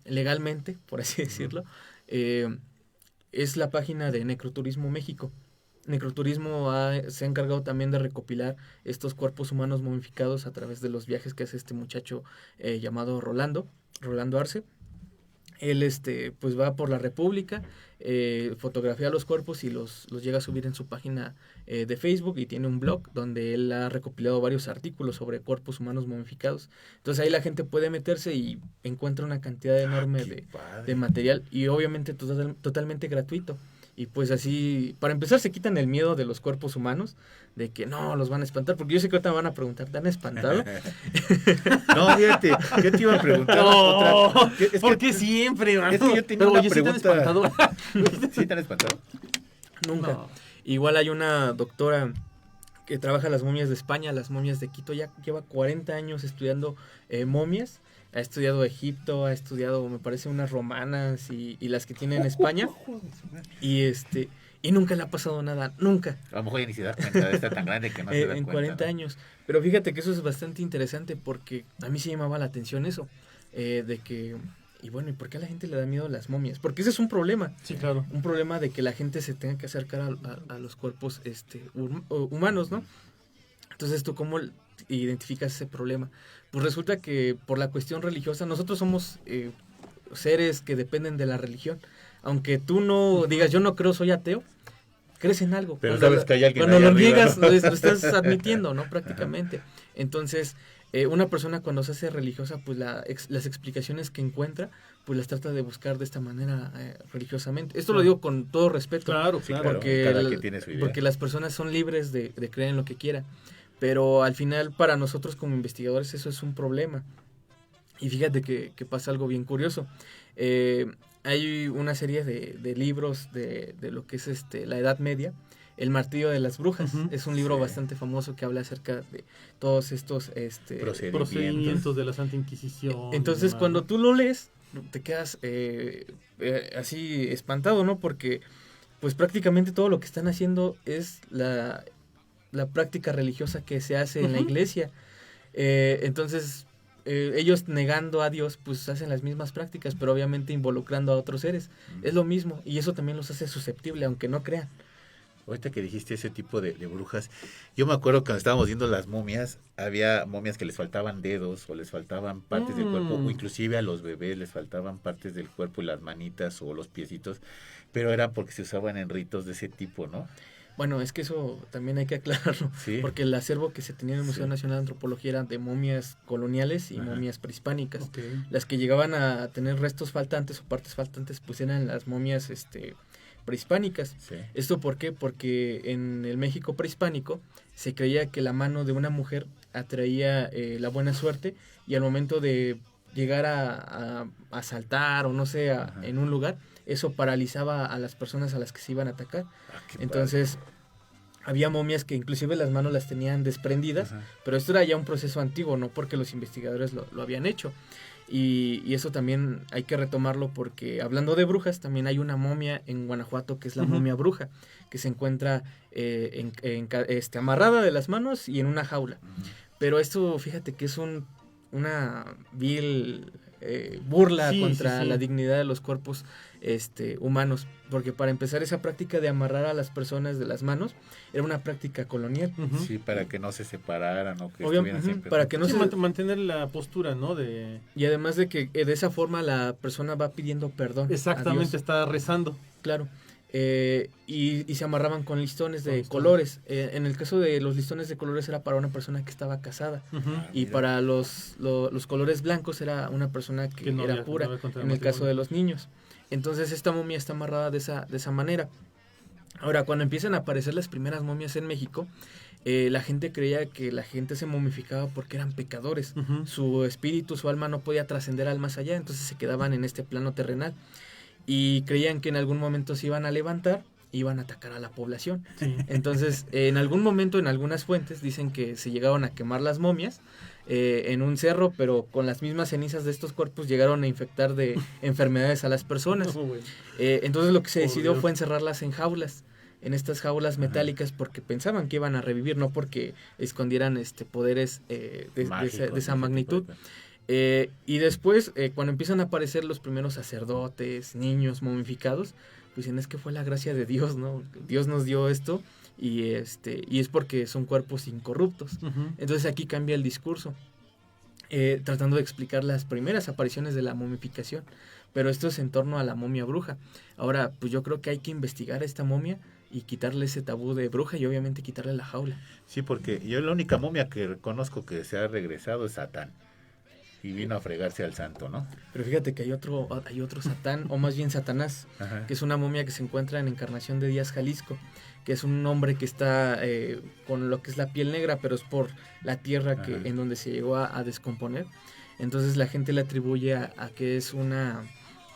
legalmente, por así decirlo, es la página de Necroturismo México. Necroturismo se ha encargado también de recopilar estos cuerpos humanos momificados a través de los viajes que hace este muchacho llamado Rolando Arce. Él pues va por la República, fotografía los cuerpos y los llega a subir en su página de Facebook, y tiene un blog donde él ha recopilado varios artículos sobre cuerpos humanos momificados. Entonces ahí la gente puede meterse y encuentra una cantidad enorme de material, y obviamente totalmente gratuito. Y pues así, para empezar, se quitan el miedo de los cuerpos humanos, de que no, los van a espantar, porque yo sé que ahorita me van a preguntar, ¿te han espantado? No, fíjate, yo te iba a preguntar otra. ¿Por qué siempre, man? Es que yo tenía Pero, una oye, ¿sí te han pregunta. espantado? ¿Sí te han espantado? Nunca. No. Igual hay una doctora que trabaja las momias de España, las momias de Quito, ya lleva 40 años estudiando momias. Ha estudiado Egipto, ha estudiado, me parece, unas romanas y las que tiene en España. Y nunca le ha pasado nada, nunca. A lo mejor ya ni se da cuenta de estar tan grande que no se da En cuenta. 40 ¿no? años. Pero fíjate que eso es bastante interesante, porque a mí sí llamaba la atención eso, de que, y bueno, ¿y por qué a la gente le da miedo a las momias? Porque ese es un problema. Sí, claro. Un problema de que la gente se tenga que acercar a los cuerpos humanos, ¿no? Entonces tú, ¿cómo identificas ese problema? Pues resulta que por la cuestión religiosa, nosotros somos seres que dependen de la religión. Aunque tú no digas, yo no creo, soy ateo, crees en algo. Pero sabes que hay alguien cuando ahí lo arriba, niegas, ¿no? lo estás admitiendo, ¿no? Prácticamente. Entonces, una persona cuando se hace religiosa, pues las explicaciones que encuentra, pues las trata de buscar de esta manera religiosamente. Esto lo digo con todo respeto. Claro, Sí, claro. claro. Porque, cada quien tiene su idea. porque las personas son libres de creer en lo que quieran. Pero al final, para nosotros como investigadores, eso es un problema. Y fíjate que pasa algo bien curioso. Hay una serie de libros de lo que es la Edad Media. El martillo de las brujas. Ujú. Es un libro Sí. bastante famoso que habla acerca de todos estos Procedimientos de la Santa Inquisición. Entonces, y demás, cuando ¿no? tú lo lees, te quedas así espantado, ¿no? Porque pues prácticamente todo lo que están haciendo es la práctica religiosa que se hace en la Ujú. iglesia. Entonces, ellos negando a Dios, pues hacen las mismas prácticas, pero obviamente involucrando a otros seres. Es lo mismo, y eso también los hace susceptibles, aunque no crean. Ahorita que dijiste ese tipo de brujas, yo me acuerdo que cuando estábamos viendo las momias, había momias que les faltaban dedos o les faltaban partes del cuerpo, o inclusive a los bebés les faltaban partes del cuerpo y las manitas o los piecitos, pero era porque se usaban en ritos de ese tipo, ¿no? Bueno, es que eso también hay que aclararlo, Sí. porque el acervo que se tenía en el Museo Sí. Nacional de Antropología era de momias coloniales y Ajá. momias prehispánicas. Ok. Las que llegaban a tener restos faltantes o partes faltantes, pues eran las momias prehispánicas. Sí. ¿Esto por qué? Porque en el México prehispánico se creía que la mano de una mujer atraía la buena suerte, y al momento de llegar a asaltar o no sé, Ajá. en un lugar, eso paralizaba a las personas a las que se iban a atacar. Ah, qué Entonces, había momias que inclusive las manos las tenían desprendidas, Ajá. pero esto era ya un proceso antiguo, no porque los investigadores lo habían hecho. Y eso también hay que retomarlo porque, hablando de brujas, también hay una momia en Guanajuato que es la Ujú. momia bruja, que se encuentra amarrada de las manos y en una jaula. Ujú. Pero esto, fíjate que es una vil burla Sí, contra sí, sí. la dignidad de los cuerpos humanos, porque para empezar, esa práctica de amarrar a las personas de las manos era una práctica colonial. Ujú. Sí, para que no se separaran o que Obvio, estuvieran ujú, siempre para que no Sí, se... mantener la postura, ¿no? De Y además de que de esa forma la persona va pidiendo perdón. a exactamente, Dios. está rezando. Claro. Y se amarraban con listones de Con listones. colores. En el caso de los listones de colores era para una persona que estaba casada. Ujú. Y Mira. para los colores blancos era una persona que no era había- pura, no había contra el en el caso matrimonio. de los niños. Entonces esta momia está amarrada de esa manera. Ahora, cuando empiezan a aparecer las primeras momias en México, la gente creía que la gente se momificaba porque eran pecadores. Ujú. Su espíritu, su alma no podía trascender al más allá, entonces se quedaban en este plano terrenal. Y creían que en algún momento se iban a levantar, iban a atacar a la población. Sí. Entonces, en algún momento, en algunas fuentes, dicen que se llegaron a quemar las momias en un cerro, pero con las mismas cenizas de estos cuerpos llegaron a infectar de enfermedades a las personas. No, güey. Entonces lo que se Por decidió Dios. fue encerrarlas en jaulas, en estas jaulas metálicas, porque pensaban que iban a revivir, no porque escondieran poderes de Mágicos, esa ese tipo magnitud. cosas. Y después, cuando empiezan a aparecer los primeros sacerdotes, niños momificados, pues dicen, es que fue la gracia de Dios, ¿no? Dios nos dio esto y es porque son cuerpos incorruptos. Ujú. Entonces aquí cambia el discurso, tratando de explicar las primeras apariciones de la momificación, pero esto es en torno a la momia bruja. Ahora, pues yo creo que hay que investigar a esta momia y quitarle ese tabú de bruja y obviamente quitarle la jaula. Sí, porque yo la única momia que reconozco que se ha regresado es Satán. Y vino a fregarse al santo, ¿no? Pero fíjate que hay otro Satán, o más bien Satanás, Ajá. que es una momia que se encuentra en Encarnación de Díaz, Jalisco, que es un hombre que está con lo que es la piel negra, pero es por la tierra Ajá. en donde se llegó a descomponer. Entonces la gente le atribuye a que es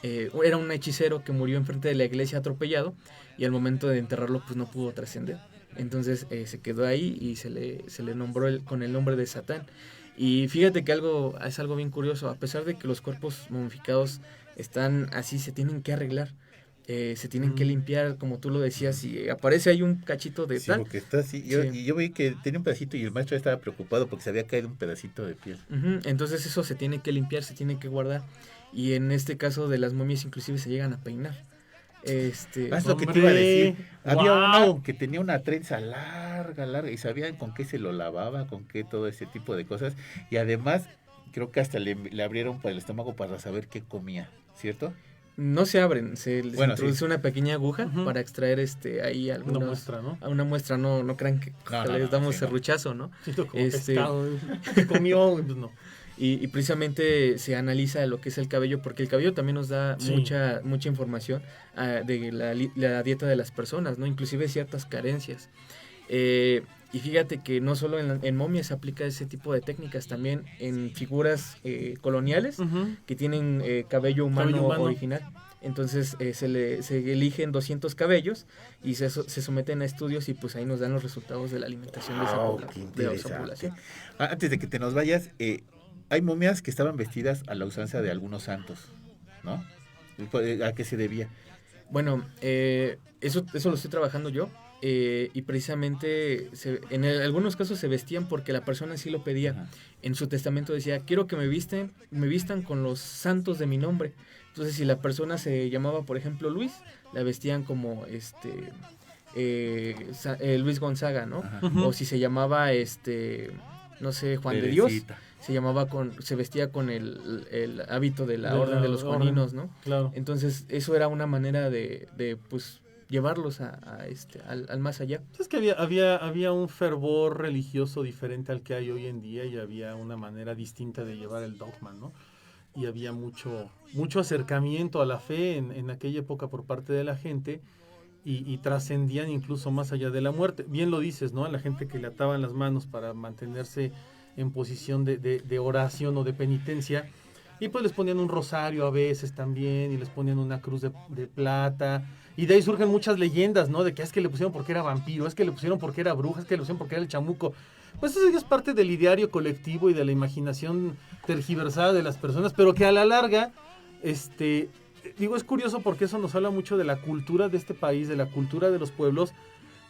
era un hechicero que murió enfrente de la iglesia atropellado, y al momento de enterrarlo pues no pudo trascender. Entonces se quedó ahí y se le nombró con el nombre de Satán. Y fíjate que es algo bien curioso, a pesar de que los cuerpos momificados están así, se tienen que arreglar, se tienen que limpiar, como tú lo decías, y aparece ahí un cachito de Sí, tal. porque está así. Sí. Y yo vi que tenía un pedacito y el maestro estaba preocupado porque se había caído un pedacito de piel. Ujú, entonces eso se tiene que limpiar, se tiene que guardar, y en este caso de las momias inclusive se llegan a peinar. Haz lo que te Hombre, iba a decir. Había ¡guau! uno que tenía una trenza larga, y sabían con qué se lo lavaba, con qué todo ese tipo de cosas. Y además, creo que hasta le abrieron para el estómago para saber qué comía, ¿cierto? No se abren, se les Bueno, introduce sí. una pequeña aguja Ujú. para extraer ahí Una algunos, muestra, ¿no? a una muestra, no crean que No, les damos sí, no. serruchazo, ¿no? Siento como Este- pescado. ¿Qué comió? Pues no. Y precisamente se analiza lo que es el cabello, porque el cabello también nos da Sí. mucha información de la dieta de las personas, ¿no? Inclusive ciertas carencias. Y fíjate que no solo en momias se aplica ese tipo de técnicas, también en figuras coloniales Ujú. que tienen cabello humano, Cabello humano. original. Entonces se eligen 200 cabellos y se someten a estudios y pues ahí nos dan los resultados de la alimentación de esa, Qué de esa interesante. población. Antes de que te nos vayas, hay momias que estaban vestidas a la usanza de algunos santos, ¿no? ¿A qué se debía? Bueno, eso lo estoy trabajando yo. Y precisamente en algunos casos se vestían porque la persona sí lo pedía. Ajá. En su testamento decía, quiero que me vistan con los santos de mi nombre. Entonces, si la persona se llamaba, por ejemplo, Luis, la vestían como Luis Gonzaga, ¿no? Ajá. Ujú. O si se llamaba no sé, Juan de Dios, Teresita. se vestía con el hábito de la De orden la de los orden. juaninos, ¿no? Claro. Entonces, eso era una manera de pues llevarlos al más allá. Es que había un fervor religioso diferente al que hay hoy en día y había una manera distinta de llevar el dogma, ¿no? Y había mucho acercamiento a la fe en aquella época por parte de la gente y trascendían incluso más allá de la muerte. Bien lo dices, ¿no? A la gente que le ataban las manos para mantenerse en posición de oración o de penitencia. Y pues les ponían un rosario a veces también y les ponían una cruz de plata. Y de ahí surgen muchas leyendas, ¿no? De que es que le pusieron porque era vampiro, es que le pusieron porque era bruja, es que le pusieron porque era el chamuco. Pues eso ya es parte del ideario colectivo y de la imaginación tergiversada de las personas, pero que a la larga, digo, es curioso porque eso nos habla mucho de la cultura de este país, de la cultura de los pueblos,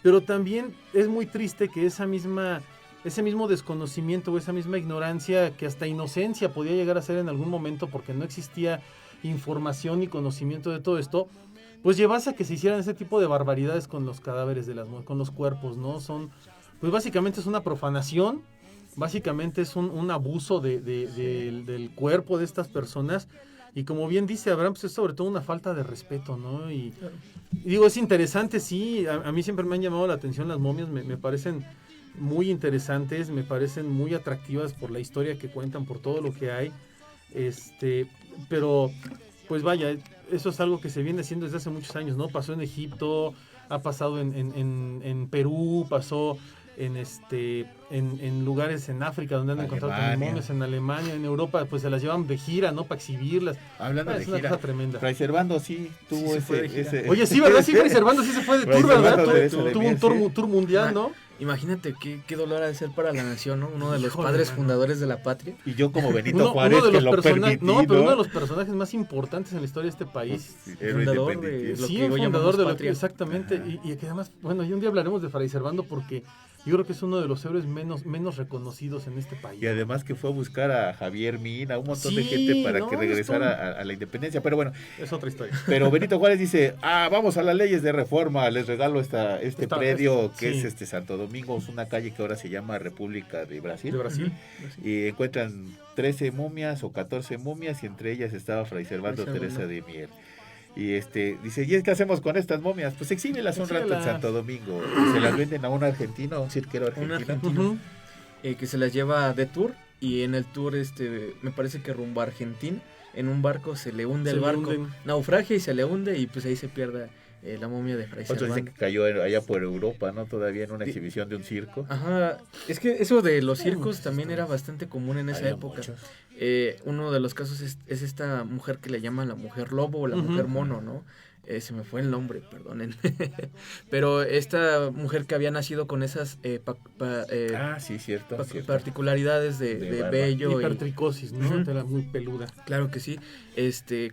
pero también es muy triste que ese mismo desconocimiento o esa misma ignorancia, que hasta inocencia podía llegar a ser en algún momento porque no existía información ni conocimiento de todo esto, pues llevase a que se hicieran ese tipo de barbaridades con los cadáveres con los cuerpos, ¿no? Pues básicamente es una profanación, básicamente es un abuso del cuerpo de estas personas, y como bien dice Abraham, pues es sobre todo una falta de respeto, ¿no? Y digo, es interesante, sí, a mí siempre me han llamado la atención las momias, me parecen muy interesantes, me parecen muy atractivas por la historia que cuentan, por todo lo que hay, pero pues vaya, eso es algo que se viene haciendo desde hace muchos años, ¿no? Pasó en Egipto, ha pasado en Perú, pasó en lugares en África donde han encontrado también Alemania. momias, en Alemania, en Europa, pues se las llevan de gira, ¿no? Para exhibirlas. Hablando Es de una gira, cosa tremenda. Fray Servando sí tuvo Sí se fue de gira. Oye, sí, ¿verdad? Sí, Fray Servando sí se fue de Fray tour, ¿verdad? Servando de esa de Tuvo miel, un tour, sí. un tour mundial, ¿no? Imagínate qué dolor ha de ser para la nación, ¿no? Uno de los Híjole, padres mano. fundadores de la patria. Y yo como Benito Uno Juárez, de que los lo personajes, permití, no, pero uno de los personajes más importantes en la historia de este país. Héroe fundador independiente. lo Sí, que un hoy fundador llamamos de lo que patria. exactamente, y que además, bueno, y un día hablaremos de Fray Servando porque yo creo que es uno de los héroes menos reconocidos en este país. Y además que fue a buscar a Javier Mina, un montón de Sí, gente para no, que es regresara a la independencia. Pero bueno, Es otra historia. pero Benito Juárez dice, vamos a las leyes de reforma, les regalo este predio que sí. es Santo Domingo, es una calle que ahora se llama República de Brasil. De Brasil. Y encuentran 13 momias o 14 momias y entre ellas estaba Fray Servando Fray Teresa Servando. de Mier. Y dice, ¿y qué hacemos con estas momias? Pues exhíbelas un rato en Exhíbelas. Santo Domingo. Y se las venden a un argentino, a un cirquero argentino. argentino. Ujú. Que se las lleva de tour y en el tour me parece que rumbo a Argentina, en un barco se le hunde Se el le barco, hunden. naufragia y se le hunde y pues ahí se pierde la momia de Fray Otros dicen Servando. que cayó allá por Europa, ¿no? Todavía en una exhibición de un circo. Ajá, es que eso de los circos también era bastante común en esa Había época. muchos. Uno de los casos es esta mujer que le llaman la mujer lobo o la Ujú. mujer mono, ¿no? Se me fue el nombre, perdonen. Pero esta mujer que había nacido con esas Sí, cierto. cierto. particularidades de De barba. vello. Hipertricosis, ¿no? Ujú. Era muy peluda. Claro que sí.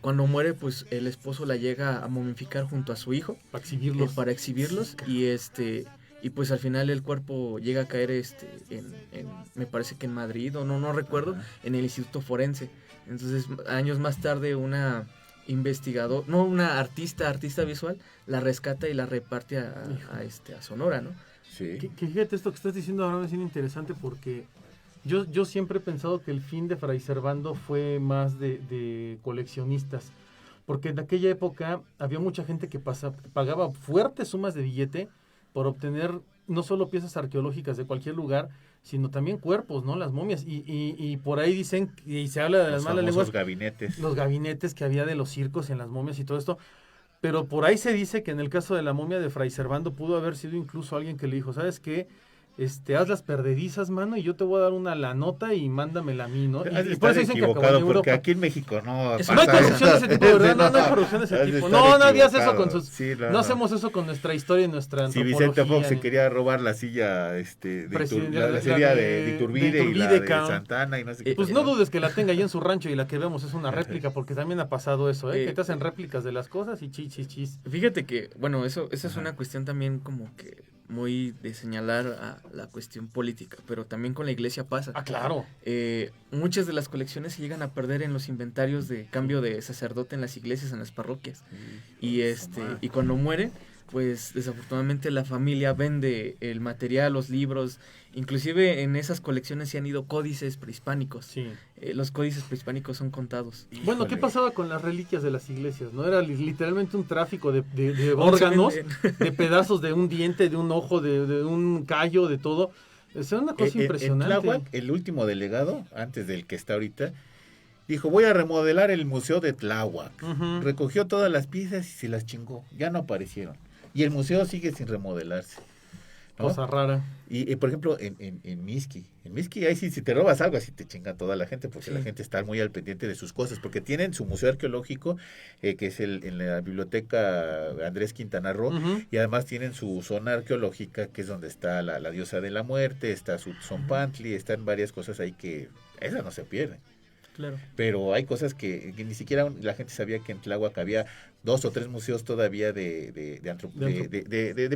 Cuando muere, pues el esposo la llega a momificar junto a su hijo Para exhibirlos. para exhibirlos y pues al final el cuerpo llega a caer me parece que en Madrid o no recuerdo, Ajá. en el Instituto Forense. Entonces, años más tarde una investigador, no, una artista visual, la rescata y la reparte a Sonora, ¿no? Sí. Que fíjate, esto que estás diciendo ahora me es bien interesante porque yo siempre he pensado que el fin de Fray Servando fue más de coleccionistas, porque en aquella época había mucha gente que pagaba fuertes sumas de billete por obtener no solo piezas arqueológicas de cualquier lugar, sino también cuerpos, ¿no? Las momias. Y por ahí dicen, y se habla de las malas lenguas, gabinetes. los gabinetes que había de los circos en las momias y todo esto. Pero por ahí se dice que en el caso de la momia de Fray Servando pudo haber sido incluso alguien que le dijo, ¿sabes qué? Haz las perdedizas, mano, y yo te voy a dar una la nota y mándamela a mí, ¿no? Y por eso dicen que acabó en porque Europa. aquí en México no Eso No hay pasa corrupción de ese tipo, ¿verdad? No hay Sí, corrupción de ese tipo. Estás No, nadie hace eso equivocado. con sus... Sí, No hacemos eso con nuestra historia y nuestra Si antropología. Vicente Fox se ni- quería robar la silla Presidente, la la silla de de Iturbide y la Iturbide, de cabrón. Santana y no sé qué. Pues no dudes que la tenga ahí en su rancho y la que vemos es una réplica, porque también ha pasado eso, que te hacen réplicas de las cosas y chis. Fíjate que, bueno, esa es Ajá. una cuestión también como que muy de señalar a la cuestión política, pero también con la iglesia pasa. Ah, claro. Muchas de las colecciones se llegan a perder en los inventarios de cambio de sacerdote en las iglesias, en las parroquias. Y cuando muere, pues desafortunadamente la familia vende el material, los libros, inclusive en esas colecciones se han ido códices prehispánicos. Sí. Los códices prehispánicos son contados. Bueno, ¿qué Híjole. pasaba con las reliquias de las iglesias? ¿No? Era literalmente un tráfico de ¿Cómo se órganos, venden? de pedazos de un diente, de un ojo, de un callo, de todo. Es una cosa En impresionante. Tláhuac, el último delegado, antes del que está ahorita, dijo, voy a remodelar el museo de Tláhuac. Ujú. Recogió todas las piezas y se las chingó. Ya no aparecieron. Y el museo sigue sin remodelarse. ¿no? Cosa rara. Y por ejemplo, en Mixqui, ahí sí, si te robas algo, así te chinga toda la gente, porque Sí. la gente está muy al pendiente de sus cosas, porque tienen su museo arqueológico, que es en la biblioteca Andrés Quintana Roo, Ujú. y además tienen su zona arqueológica, que es donde está la diosa de la muerte, está su Tzompantli, están varias cosas ahí que esas no se pierden. Claro. Pero hay cosas que ni siquiera la gente sabía que en Tláhuac había 2 o 3 museos todavía de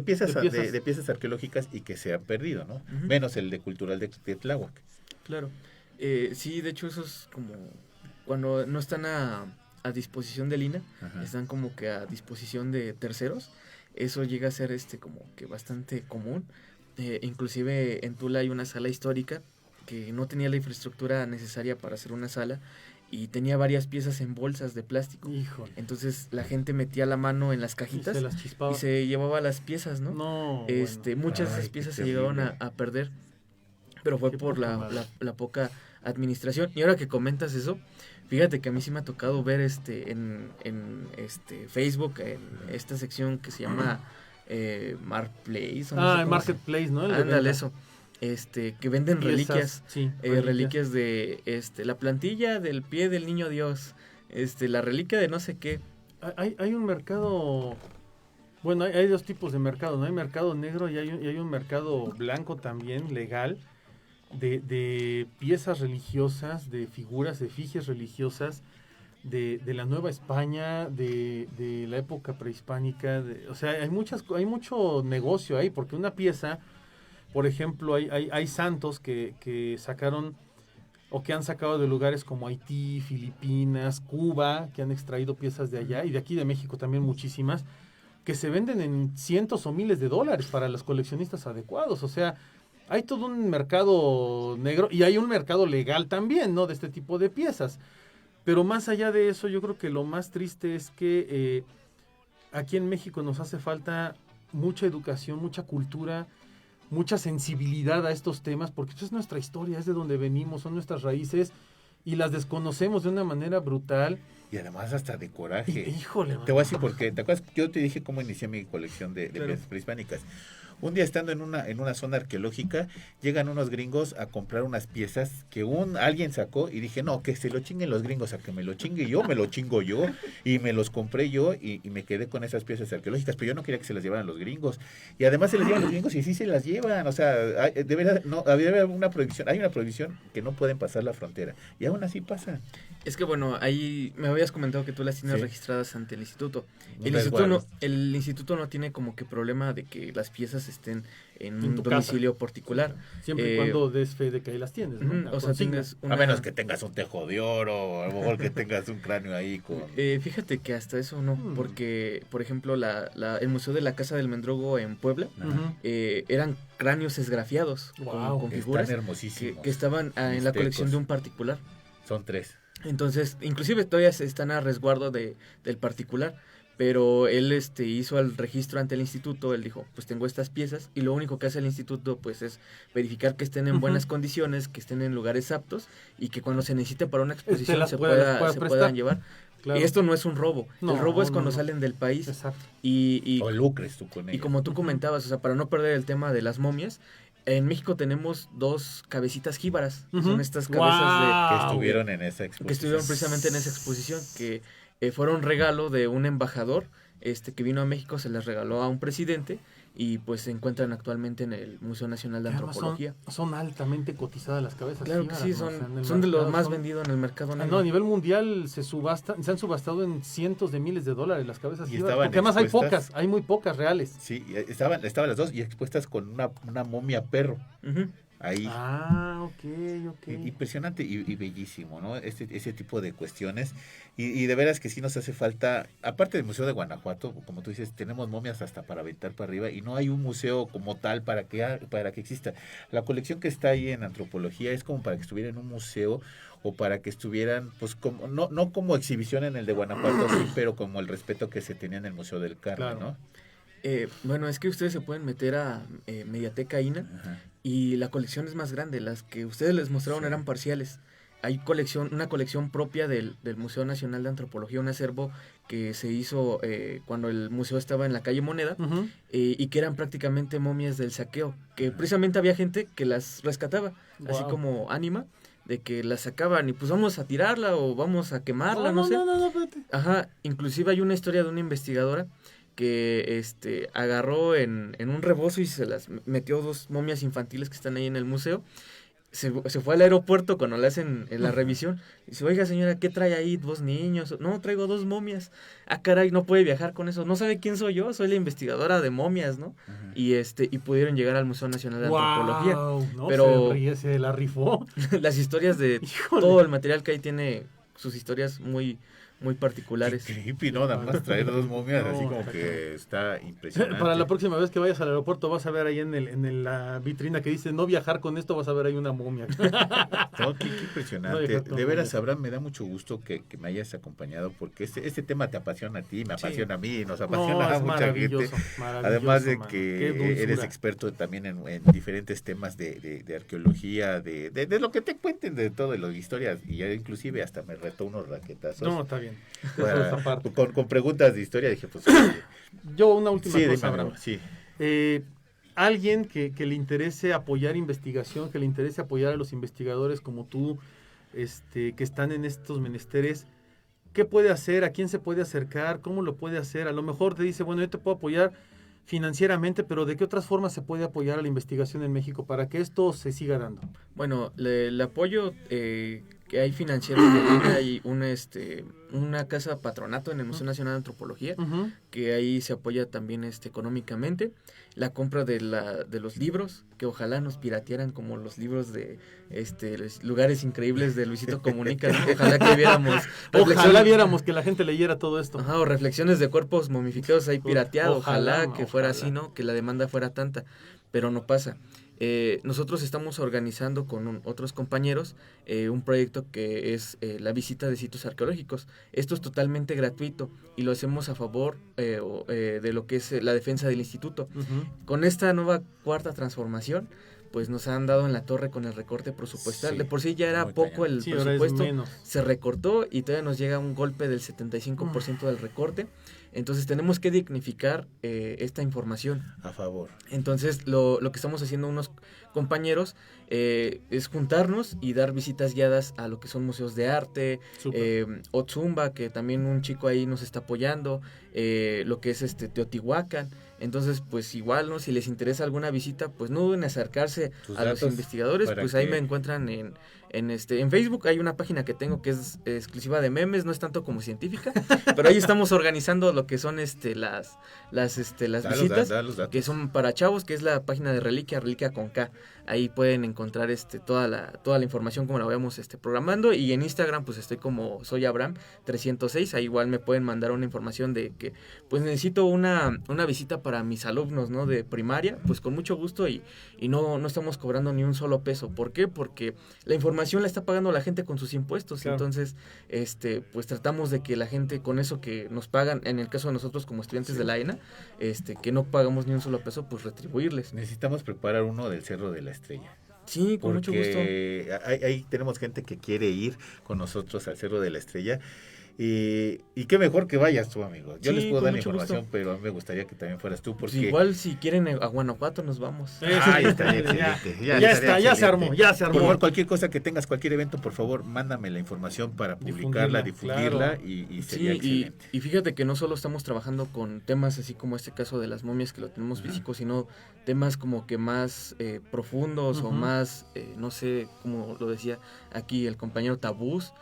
piezas, De piezas. de piezas arqueológicas y que se han perdido, ¿no? Ujú. Menos el de cultural de Tláhuac. Claro. Sí, de hecho eso es como cuando no están a disposición del INA, Ajá. están como que a disposición de terceros. Eso llega a ser como que bastante común. Inclusive en Tula hay una sala histórica que no tenía la infraestructura necesaria para hacer una sala y tenía varias piezas en bolsas de plástico. Híjole. Entonces la gente metía la mano en las Y cajitas se las chispaba. y se llevaba las piezas, ¿no? No, Muchas de Ay, esas qué piezas se terrible. llegaron a perder, pero fue Qué por poca la madre. poca administración. Y ahora que comentas eso, fíjate que a mí sí me ha tocado ver en Facebook, en esta sección que se llama Marketplace. o no sé Ah, el cómo Marketplace, ¿no? El de Ándale, venta. eso. Que venden Piezas, reliquias. Sí, Reliquias de la plantilla del pie del niño Dios. La reliquia de no sé qué. Hay un mercado, bueno, hay dos tipos de mercado, ¿no? Hay mercado negro y hay un mercado blanco también, legal, de piezas religiosas, de figuras, de efigies religiosas, de la Nueva España, de la época prehispánica, o sea, hay mucho negocio ahí, porque una pieza, por ejemplo, hay santos que sacaron o que han sacado de lugares como Haití, Filipinas, Cuba, que han extraído piezas de allá y de aquí de México también muchísimas, que se venden en cientos o miles de dólares para los coleccionistas adecuados. O sea, hay todo un mercado negro y hay un mercado legal también, ¿no? De este tipo de piezas. Pero más allá de eso, yo creo que lo más triste es que aquí en México nos hace falta mucha educación, mucha cultura, mucha sensibilidad a estos temas, porque esto es nuestra historia, es de donde venimos, son nuestras raíces y las desconocemos de una manera brutal. Y además hasta de coraje. Híjole, Te voy a decir por qué. ¿Te acuerdas? Yo te dije cómo inicié mi colección de Claro. piezas prehispánicas. Un día estando en una zona arqueológica, llegan unos gringos a comprar unas piezas que alguien sacó y dije, no, que se lo chinguen los gringos, a que me lo chingue yo, me lo chingo yo, y me los compré yo y me quedé con esas piezas arqueológicas, pero yo no quería que se las llevaran los gringos. Y además se las llevan los gringos y sí se las llevan, o sea, de verdad, no, debe haber una prohibición, hay una prohibición que no pueden pasar la frontera, y aún así pasan. Es que bueno, ahí me habías comentado que tú las tienes Sí. registradas ante el instituto. Un El resguardo. instituto no tiene como que problema de que las piezas momias estén en En un tu domicilio particular. Siempre y cuando des fe de que ahí las tienes, ¿no? La O sea, consigna. tienes A menos que tengas un tejo de oro, o a lo mejor que tengas un cráneo ahí con... Fíjate que hasta eso no, porque, por ejemplo, el Museo de la Casa del Mendrugo en Puebla Ujú. eran cráneos esgrafiados Wow, con Están figuras hermosísimos. que estaban en la Mixtecos. colección de un particular. Son 3. Entonces, inclusive todavía están a resguardo del particular, pero él hizo el registro ante el instituto, él dijo, pues tengo estas piezas, y lo único que hace el instituto pues es verificar que estén en buenas condiciones, que estén en lugares aptos, y que cuando se necesite para una exposición las se pueda puedan prestar. llevar. Claro. Y esto no es un robo, No, el robo es cuando no. salen del país, Exacto. y O lucres tú con y ellos. como tú comentabas, o sea, para no perder el tema de las momias, en México tenemos 2 cabecitas jíbaras, que son estas cabezas Que Wow. estuvieron en esa exposición. que estuvieron precisamente en esa exposición, que fueron regalo de un embajador que vino a México, se les regaló a un presidente y pues se encuentran actualmente en el Museo Nacional de Que además Antropología. son altamente cotizadas las cabezas. Claro que jíbaras, sí, ¿no? O sea, en el son de los mercado más son- vendidos en el mercado Ah, negro. no, a nivel mundial se han subastado en cientos de miles de dólares las cabezas Y jíbaras, estaban porque además hay expuestas. pocas, hay muy pocas reales. Sí, estaban las dos y expuestas con una momia perro. Ujú. Ahí. Ah, ok. Impresionante y bellísimo, ¿no? Ese tipo de cuestiones. Y de veras que sí nos hace falta, aparte del Museo de Guanajuato, como tú dices, tenemos momias hasta para aventar para arriba y no hay un museo como tal para que exista. La colección que está ahí en antropología es como para que estuviera en un museo o para que estuvieran, pues como no como exhibición en el de Guanajuato, sí, pero como el respeto que se tenía en el Museo del Carmen, Claro. ¿no? Bueno, es que ustedes se pueden meter a Mediateca INA Ajá. y la colección es más grande. Las que ustedes les mostraron Sí. eran parciales. Hay una colección propia del Museo Nacional de Antropología, un acervo que se hizo cuando el museo estaba en la calle Moneda, Ujú. y que eran prácticamente momias del saqueo, que precisamente había gente que las rescataba, así Wow. como Ánima, de que las sacaban y pues vamos a tirarla o vamos a quemarla, no sé. No, espérate. Ajá, inclusive hay una historia de una investigadora que agarró en un rebozo y se las metió 2 momias infantiles que están ahí en el museo. Se fue al aeropuerto cuando le hacen la revisión. Y dice, oiga señora, ¿qué trae ahí? 2 niños. No, traigo 2 momias. Ah, caray, no puede viajar con eso. No sabe quién soy yo, soy la investigadora de momias, ¿no? Ajá. Y pudieron llegar al Museo Nacional de Antropología. Wow, no, Pero se la rifó. las historias de Híjole. todo el material que hay tiene sus historias muy particulares. Qué creepy, ¿no? Nada más traer 2 momias, No, así como está que está impresionante. Para la próxima vez que vayas al aeropuerto vas a ver ahí en la vitrina que dice no viajar con esto, vas a ver ahí una momia. No, qué impresionante. No, deja todo De veras, eso. Abraham, me da mucho gusto que me hayas acompañado porque este tema te apasiona a ti, me apasiona a mí, nos apasiona a es mucha gente. maravilloso. Además de mano. Qué que dulzura. eres experto también en diferentes temas de arqueología, de lo que te cuenten de todo, de las historias, y ya inclusive hasta me retó unos raquetazos. No, está bien. Para- Esa parte. con preguntas de historia, dije, pues, Yo una última sí, cosa, dime, Abraham. amigo, sí. Alguien que le interese apoyar investigación, que le interese apoyar a los investigadores como tú, que están en estos menesteres, ¿qué puede hacer? ¿A quién se puede acercar? ¿Cómo lo puede hacer? A lo mejor te dice, bueno, yo te puedo apoyar financieramente, pero ¿de qué otras formas se puede apoyar a la investigación en México para que esto se siga dando? Bueno, el apoyo que hay financiero de INA, hay una casa patronato en el Museo Nacional de Antropología, Ujú. que ahí se apoya también económicamente, la compra de los libros, que ojalá nos piratearan como los libros de los lugares increíbles de Luisito Comunica, ¿no? Ojalá que viéramos Ojalá viéramos que la gente leyera todo esto. Ajá, o reflexiones de cuerpos momificados ahí pirateado, ojalá que fuera ojalá. así, ¿no? Que la demanda fuera tanta, pero no pasa. Nosotros estamos organizando con otros compañeros un proyecto que es la visita de sitios arqueológicos. Esto es totalmente gratuito y lo hacemos a favor de lo que es la defensa del instituto. Ujú. Con esta nueva 4ª transformación, pues nos han dado en la torre con el recorte presupuestal. Sí, De por sí ya era muy poco cañón. el Sí, ahora es presupuesto, menos. se recortó y todavía nos llega un golpe del 75% del recorte. Entonces tenemos que dignificar esta información. A favor. Entonces lo que estamos haciendo unos compañeros es juntarnos y dar visitas guiadas a lo que son museos de arte, Súper. Otzumba, que también un chico ahí nos está apoyando, lo que es Teotihuacán. Entonces, pues igual, ¿no? Si les interesa alguna visita, pues no duden en acercarse Tus a los datos investigadores, para pues ahí que- me encuentran en Facebook. Hay una página que tengo que es exclusiva de memes, no es tanto como científica, pero ahí estamos organizando lo que son las visitas, Da los datos. que son para chavos, que es la página de Reliquia con K. Ahí pueden encontrar toda la información como la vayamos programando, y en Instagram pues estoy como soy Abraham 306. Ahí igual me pueden mandar una información de que pues necesito una visita para mis alumnos, ¿no? De primaria, pues con mucho gusto, y no estamos cobrando ni un solo peso. ¿Por qué? Porque la información la está pagando la gente con sus impuestos. Claro. Entonces, pues tratamos de que la gente con eso que nos pagan, en el caso de nosotros como estudiantes de la ENA, que no pagamos ni un solo peso, pues retribuirles. Necesitamos preparar uno del Cerro de la Estrella. Sí, con mucho gusto. Porque ahí tenemos gente que quiere ir con nosotros al Cerro de la Estrella. Y qué mejor que vayas tú, amigo. Yo Sí, les puedo con dar la mucho información, gusto. pero a mí me gustaría que también fueras tú. Pues Porque igual si quieren a Guanajuato nos vamos. Ahí estaría Ya, excelente. ya está, ya se armó, ya se Por armó. favor, cualquier cosa que tengas, cualquier evento, por favor, mándame la información para publicarla, difundirla, claro. y Sí, sería excelente. y fíjate que no solo estamos trabajando con temas así como este caso de las momias, que lo tenemos físico, sino temas como que más profundos, o más, no sé, como lo decía aquí el compañero Tabús.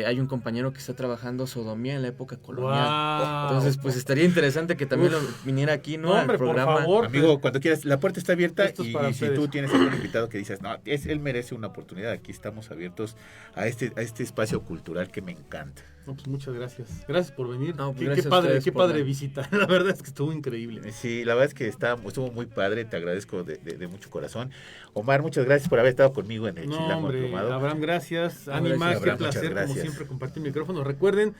Hay un compañero que está trabajando sodomía en la época colonial. Wow. Entonces, pues estaría interesante que también lo viniera aquí, ¿no? No, Al hombre, por programa. favor. Amigo, cuando quieras, la puerta está abierta, Esto es y para si ustedes. tú tienes algún invitado que dices, no, él merece una oportunidad, aquí estamos abiertos a este espacio cultural que me encanta. No, pues muchas gracias. Gracias por venir. No, pues Qué gracias a padre, ustedes qué por padre la- visita. La verdad es que estuvo increíble. Sí, la verdad es que estuvo muy padre, te agradezco de mucho corazón. Omar, muchas gracias por haber estado conmigo en el No, Chilango hombre, Emplumado. Abraham, gracias. No, Anima, gracias, qué Abraham, muchas placer, como gracias. siempre, compartir micrófonos. Recuerden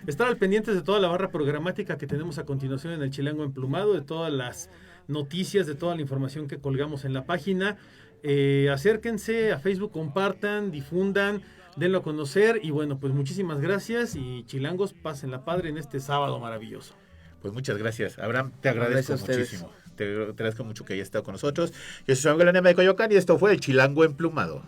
estar al pendientes de toda la barra programática que tenemos a continuación en el Chilango Emplumado, de todas las noticias, de toda la información que colgamos en la página. Acérquense a Facebook, compartan, difundan, denlo a conocer. Y bueno, pues muchísimas gracias. Y chilangos, pasen la padre en este sábado maravilloso. Pues muchas gracias, Abraham, te agradezco Gracias a ustedes. muchísimo. Te agradezco mucho que hayas estado con nosotros. Yo soy Ángel Anema de Coyoacán y esto fue el Chilango Emplumado.